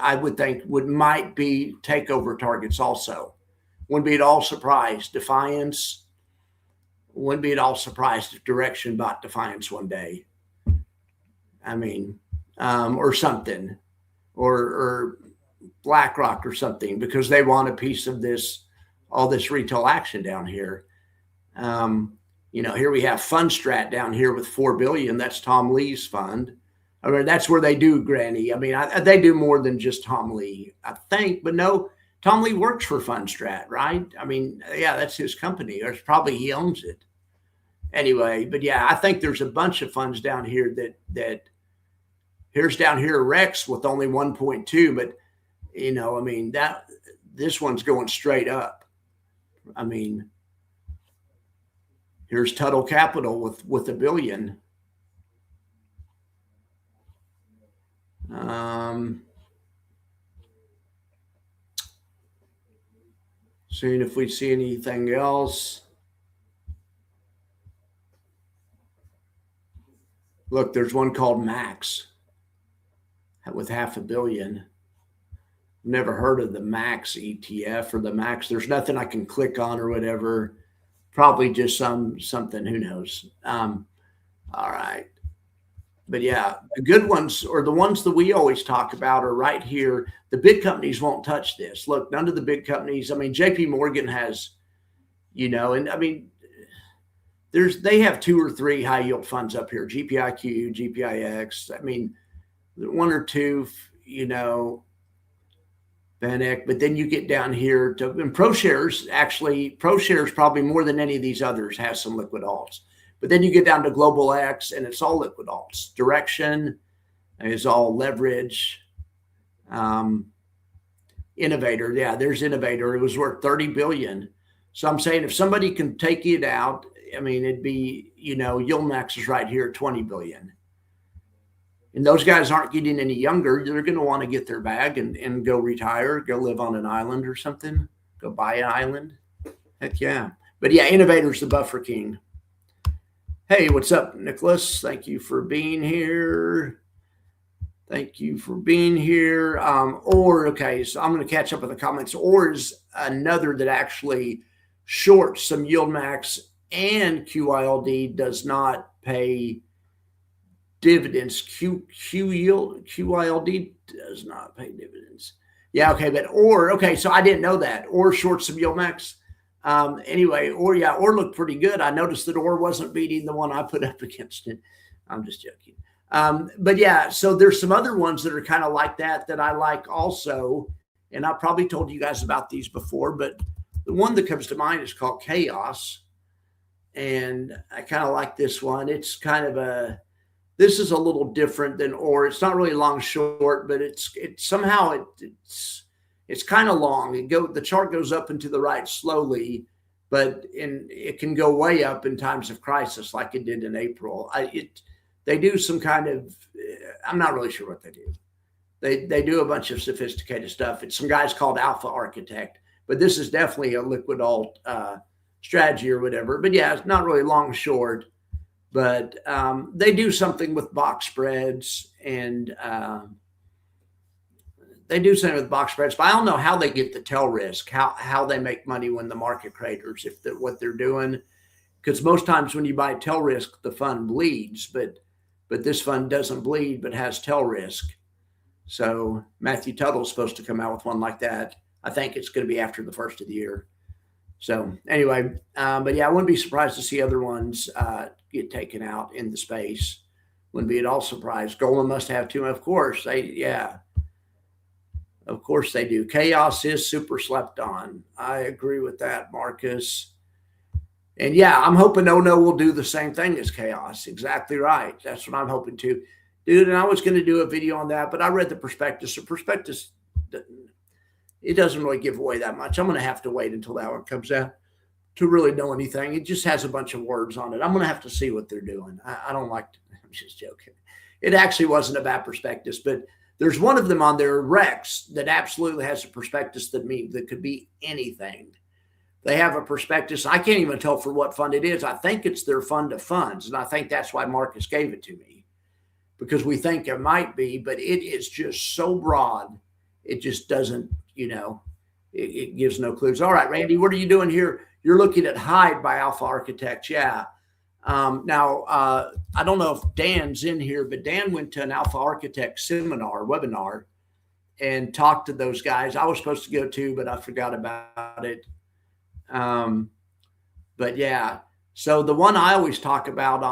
[SPEAKER 1] I would think might be takeover targets also. Wouldn't be at all surprised. Defiance. Wouldn't be at all surprised if Direction bought Defiance one day. I mean, or something, or BlackRock or something, because they want a piece of all this retail action down here. Here we have Fundstrat down here with $4 billion. That's Tom Lee's fund. I mean, that's where they do Granny. I mean, they do more than just Tom Lee, I think, but no. Tom Lee works for Fundstrat, right? I mean, yeah, that's his company. Or probably he owns it. Anyway, but yeah, I think there's a bunch of funds down here that here's down here Rex with only 1.2, but I mean, this one's going straight up. I mean, here's Tuttle Capital with $1 billion. Seeing if we see anything else. Look, there's one called Max with $500 million. Never heard of the Max ETF or the Max. There's nothing I can click on or whatever. Probably just something, who knows. All right. But yeah, the good ones, or the ones that we always talk about, are right here. The big companies won't touch this. Look, none of the big companies. I mean, JP Morgan has, and I mean, they have 2 or 3 high yield funds up here. GPIQ, GPIX. I mean, 1 or 2, VanEck. But then you get down here to, and ProShares probably more than any of these others has some liquid alts. But then you get down to Global X, and it's all liquid alts. Direction is all leverage. Innovator, yeah, there's Innovator. It was worth $30 billion. So I'm saying if somebody can take it out, I mean, it'd be, YieldMax is right here at $20 billion. And those guys aren't getting any younger. They're going to want to get their bag and go retire, go live on an island or something, go buy an island. Heck yeah. But yeah, Innovator's the buffer king. Hey, what's up, Nicholas? Thank you for being here. Thank you for being here. Or, okay, so I'm going to catch up with the comments. Or is another that actually shorts some yield max and QYLD, does not pay dividends. QYLD does not pay dividends. Yeah, okay, but or, okay, so I didn't know that. Or shorts some yield max. Anyway, or yeah, or looked pretty good. I noticed that or wasn't beating the one I put up against it. I'm just joking. But yeah, so there's some other ones that are kind of like that I like also. And I probably told you guys about these before, but the one that comes to mind is called Chaos. And I kind of like this one. It's kind of this is a little different than or. It's not really long short, but it's somehow it's kind of long. The chart goes up and to the right slowly, but it can go way up in times of crisis, like it did in April. They do some kind of, I'm not really sure what they do. They do a bunch of sophisticated stuff. It's some guys called Alpha Architect, but this is definitely a liquid alt strategy or whatever. But yeah, it's not really long short, but they do something with box spreads and but I don't know how they get the tail risk, how they make money when the market craters, what they're doing. Because most times when you buy tail risk, the fund bleeds, but this fund doesn't bleed, but has tail risk. So Matthew Tuttle's supposed to come out with one like that. I think it's going to be after the first of the year. So anyway, but yeah, I wouldn't be surprised to see other ones get taken out in the space. Wouldn't be at all surprised. Goldman must have too. Of course, of course they do. Chaos is super slept on. I agree with that, Marcus. And yeah, I'm hoping Ono will do the same thing as Chaos. Exactly right. That's what I'm hoping to. Dude, and I was going to do a video on that, but I read the prospectus. The prospectus, it doesn't really give away that much. I'm going to have to wait until that one comes out to really know anything. It just has a bunch of words on it. I'm going to have to see what they're doing. I don't like to, I'm just joking. It actually wasn't a bad prospectus, but there's one of them on there, Rex, that absolutely has a prospectus that could be anything. They have a prospectus. I can't even tell for what fund it is. I think it's their fund of funds. And I think that's why Marcus gave it to me, because we think it might be, but it is just so broad. It just doesn't, it gives no clues. All right, Randy, what are you doing here? You're looking at Hyde by Alpha Architects. Yeah. Now, I don't know if Dan's in here, but Dan went to an Alpha Architect webinar and talked to those guys. I was supposed to go too, but I forgot about it. But yeah, so the one I always talk about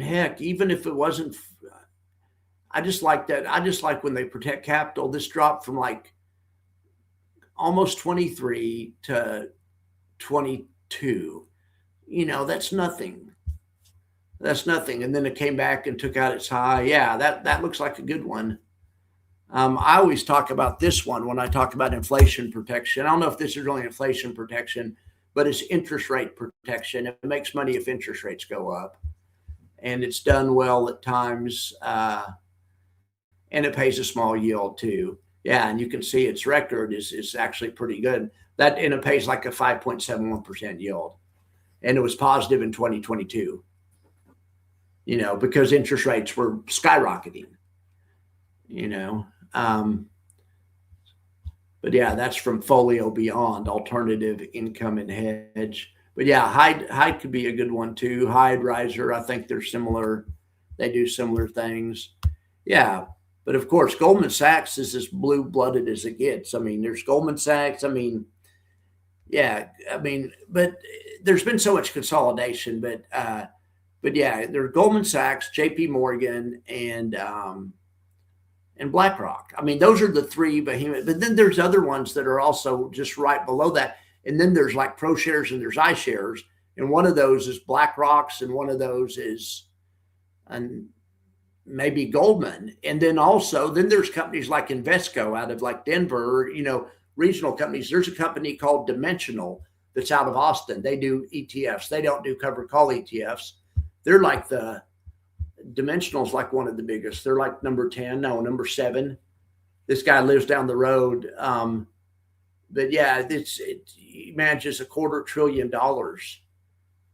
[SPEAKER 1] heck, even if it wasn't, I just like that. I just like when they protect capital. This dropped from like almost 23 to 22. That's nothing. That's nothing. And then it came back and took out its high. Yeah, that looks like a good one. I always talk about this one when I talk about inflation protection. I don't know if this is really inflation protection, but it's interest rate protection. It makes money if interest rates go up, and it's done well at times, and it pays a small yield too. Yeah, and you can see its record is actually pretty good. And it pays like a 5.71% yield, and it was positive in 2022. Because interest rates were skyrocketing. But yeah, that's from Folio Beyond, Alternative Income and Hedge. But yeah, Hyde could be a good one too. Hyde, Riser, I think they're similar. They do similar things. Yeah, but of course, Goldman Sachs is as blue-blooded as it gets. There's Goldman Sachs. But there's been so much consolidation. But yeah, there's Goldman Sachs, J.P. Morgan, and BlackRock. Those are the three behemoths. But then there's other ones that are also just right below that. And then there's like ProShares and there's iShares. And one of those is BlackRock's, and one of those is maybe Goldman. And then there's companies like Invesco out of like Denver, regional companies. There's a company called Dimensional that's out of Austin. They do ETFs. They don't do covered call ETFs. They're like Dimensional's like one of the biggest. They're like number 7. This guy lives down the road. But yeah, he manages $250 billion.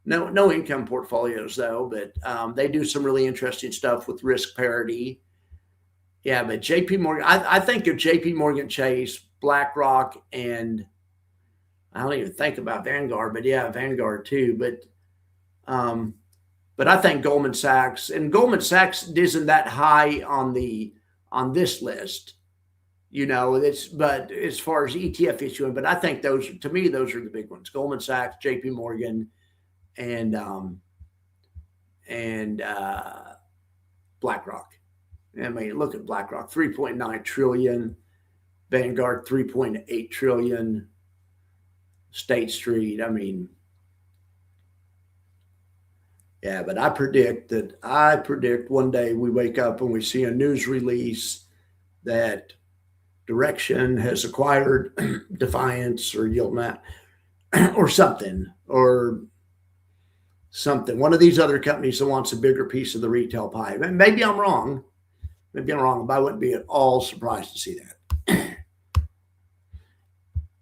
[SPEAKER 1] No income portfolios though, but they do some really interesting stuff with risk parity. Yeah, but JP Morgan, I think of JP Morgan Chase, BlackRock, and I don't even think about Vanguard, but yeah, Vanguard too. Um, but I think Goldman Sachs, and Goldman Sachs isn't that high on this list. It's, but as far as ETF issuing, but I think those, to me, those are the big ones: Goldman Sachs, J.P. Morgan, and and BlackRock. I mean, look at BlackRock, 3.9 trillion, Vanguard 3.8 trillion, State Street. I mean, yeah, but I predict one day we wake up and we see a news release that Direction has acquired Defiance or YieldMap or something. One of these other companies that wants a bigger piece of the retail pie. Maybe I'm wrong. Maybe I'm wrong, but I wouldn't be at all surprised to see that.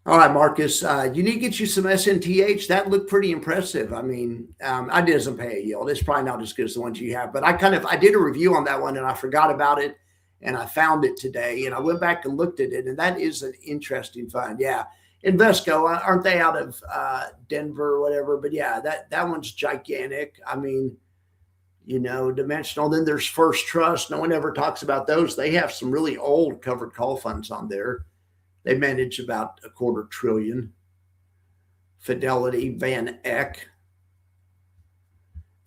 [SPEAKER 1] All right, Marcus, you need to get you some SNTH. That looked pretty impressive. I mean, I doesn't pay a yield. It's probably not as good as the ones you have, but I did a review on that one and I forgot about it, and I found it today and I went back and looked at it, and that is an interesting find. Yeah, Invesco, aren't they out of Denver or whatever? But yeah, that one's gigantic. I mean, dimensional. Then there's First Trust. No one ever talks about those. They have some really old covered call funds on there. They manage about $250 billion. Fidelity, Van Eck.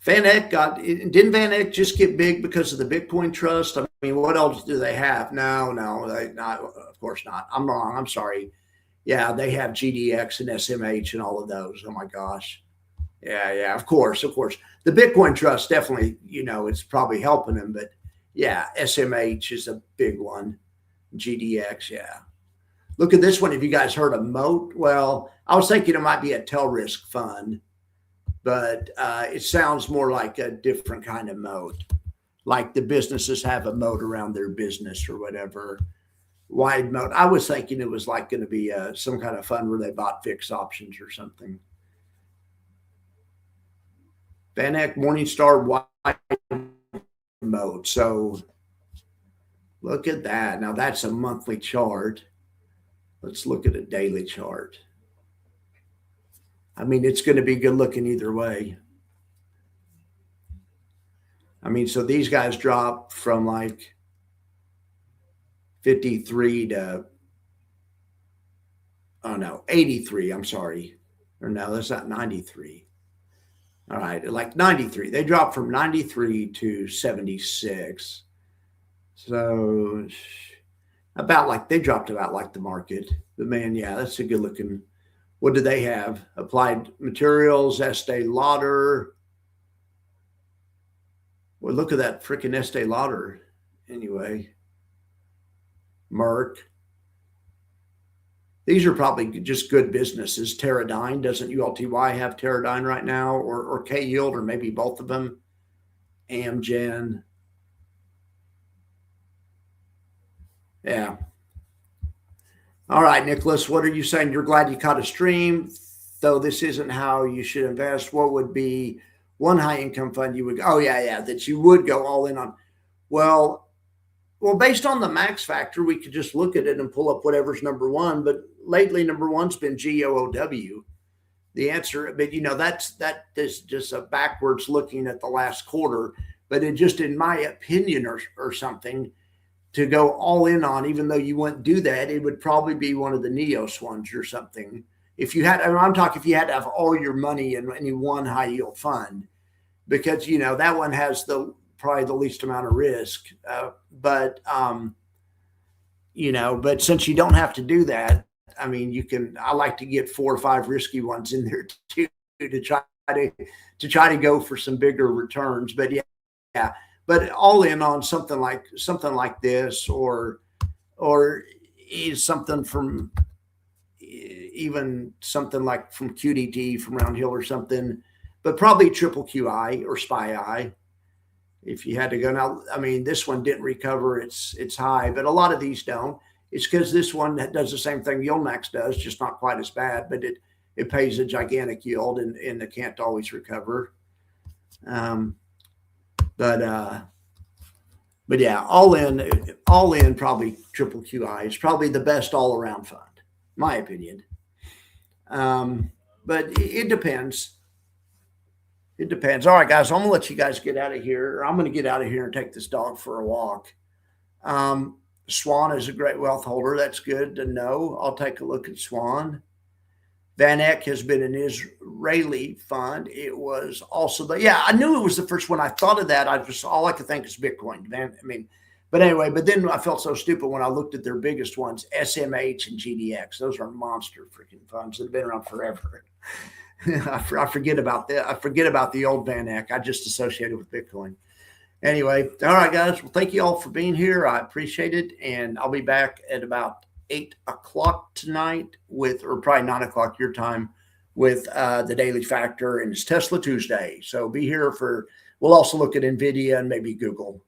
[SPEAKER 1] Didn't Van Eck just get big because of the Bitcoin Trust? I mean, what else do they have? No, of course not. I'm wrong. I'm sorry. Yeah, they have GDX and SMH and all of those. Oh my gosh. Yeah, of course. The Bitcoin Trust definitely, it's probably helping them, but yeah, SMH is a big one. GDX, yeah. Look at this one. Have you guys heard of Moat? Well, I was thinking it might be a tail risk fund, but it sounds more like a different kind of moat. Like the businesses have a moat around their business or whatever. Wide moat. I was thinking it was like going to be some kind of fund where they bought fixed options or something. Van Eck, Morningstar, wide moat. So look at that. Now that's a monthly chart. Let's look at a daily chart. I mean, it's going to be good looking either way. I mean, so these guys drop from like 53 to, 83. I'm sorry. Or no, that's not 93. All right, like 93. They dropped from 93 to 76. So they dropped about like the market. But man, yeah, that's a good looking. What do they have? Applied Materials, Estee Lauder. Well, look at that freaking Estee Lauder. Anyway, Merck. These are probably just good businesses. Teradyne, doesn't ULTY have Teradyne right now, or K Yield, or maybe both of them? Amgen. Yeah. All right, Nicholas, what are you saying? You're glad you caught a stream, though this isn't how you should invest. What would be one high income fund you would, that you would go all in on? Well, based on the max factor, we could just look at it and pull up whatever's number one. But lately, number one's been GOOW. The answer, but that is just a backwards looking at the last quarter. But it just, in my opinion, or something, to go all in on, even though you wouldn't do that, it would probably be one of the NEOS ones or something. If you had, I'm talking if you had to have all your money in any one high yield fund, because that one has probably the least amount of risk. But since you don't have to do that, I mean, I like to get 4 or 5 risky ones in there too, to try to go for some bigger returns. But yeah. But all in on something like this, or is something from, even something like from QDT, from Round Hill or something, but probably Triple QI or SPY. If you had to go now, I mean, this one didn't recover its high, but a lot of these don't. It's because this one does the same thing YieldMax does, just not quite as bad. But it pays a gigantic yield, and it can't always recover. But yeah, all in, probably Triple QI is probably the best all around fund, my opinion. But it depends. It depends. All right, guys, I'm gonna let you guys get out of here. Or I'm gonna get out of here and take this dog for a walk. Swan is a great wealth holder. That's good to know. I'll take a look at Swan. Van Eck has been an Israeli fund. It was also I knew it was the first one. I thought of that. All I could think is Bitcoin. But anyway, but then I felt so stupid when I looked at their biggest ones, SMH and GDX. Those are monster freaking funds that have been around forever. I forget about that. I forget about the old Van Eck. I just associated with Bitcoin. Anyway, all right, guys. Well, thank you all for being here. I appreciate it. And I'll be back at about 8 o'clock tonight or probably 9 o'clock your time with the Daily Factor, and it's Tesla Tuesday. So be here we'll also look at NVIDIA and maybe Google.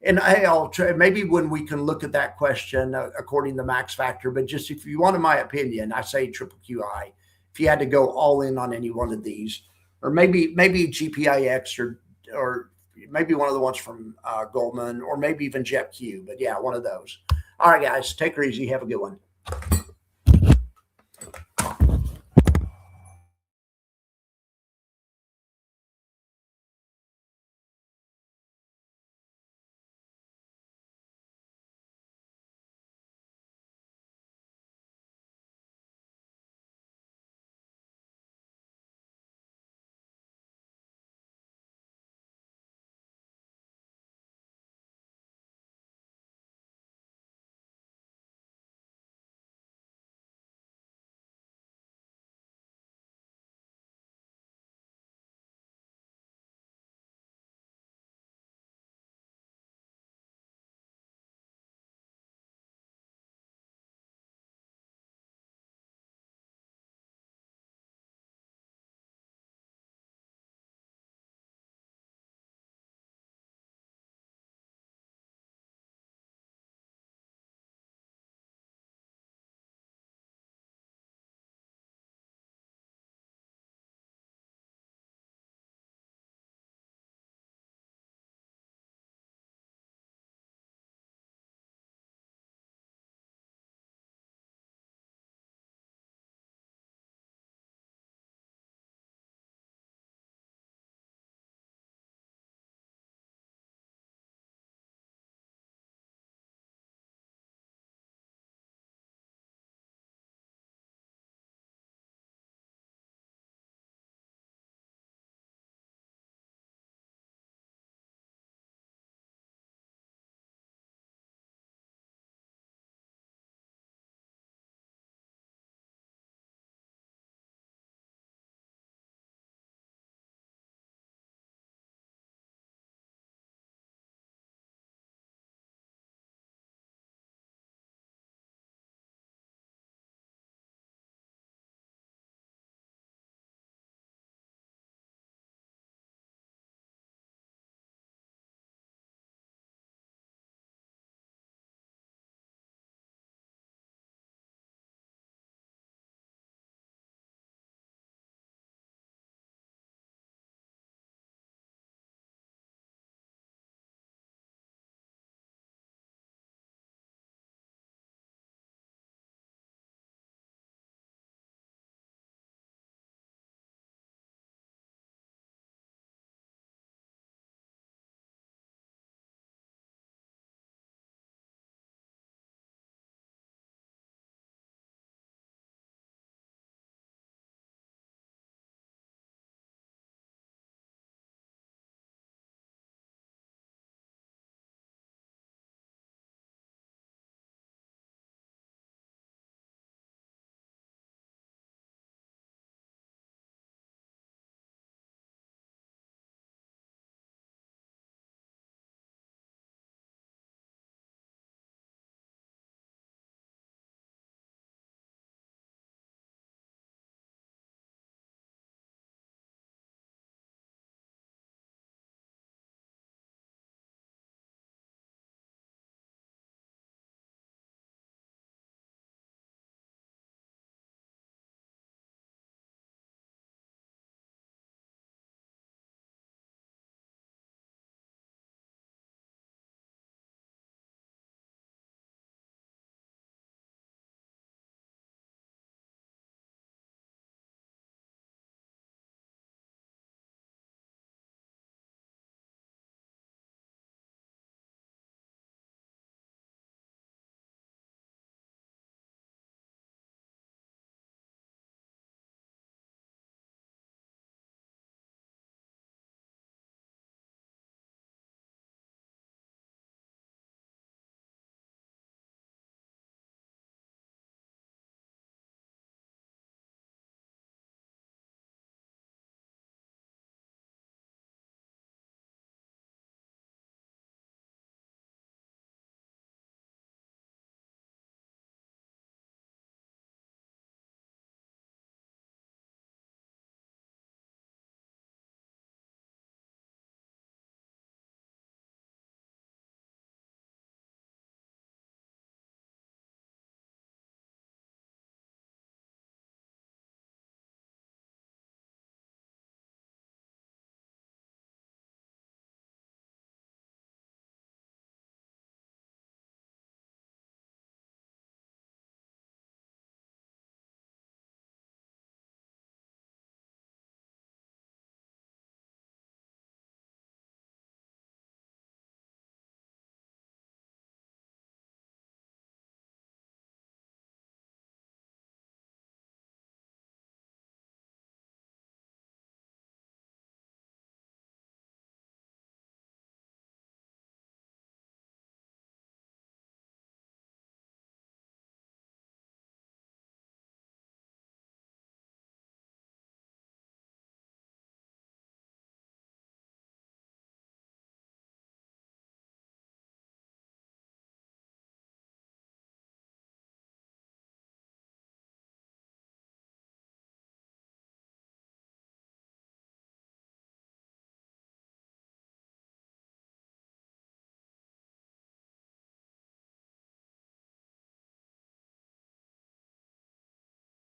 [SPEAKER 1] And I'll try, maybe when we can look at that question according to Max Factor, but just if you wanted my opinion, I say Triple QI. If you had to go all in on any one of these, or maybe GPIX or maybe one of the ones from Goldman, or maybe even JetQ. But yeah, one of those. All right, guys, take her easy. Have a good one.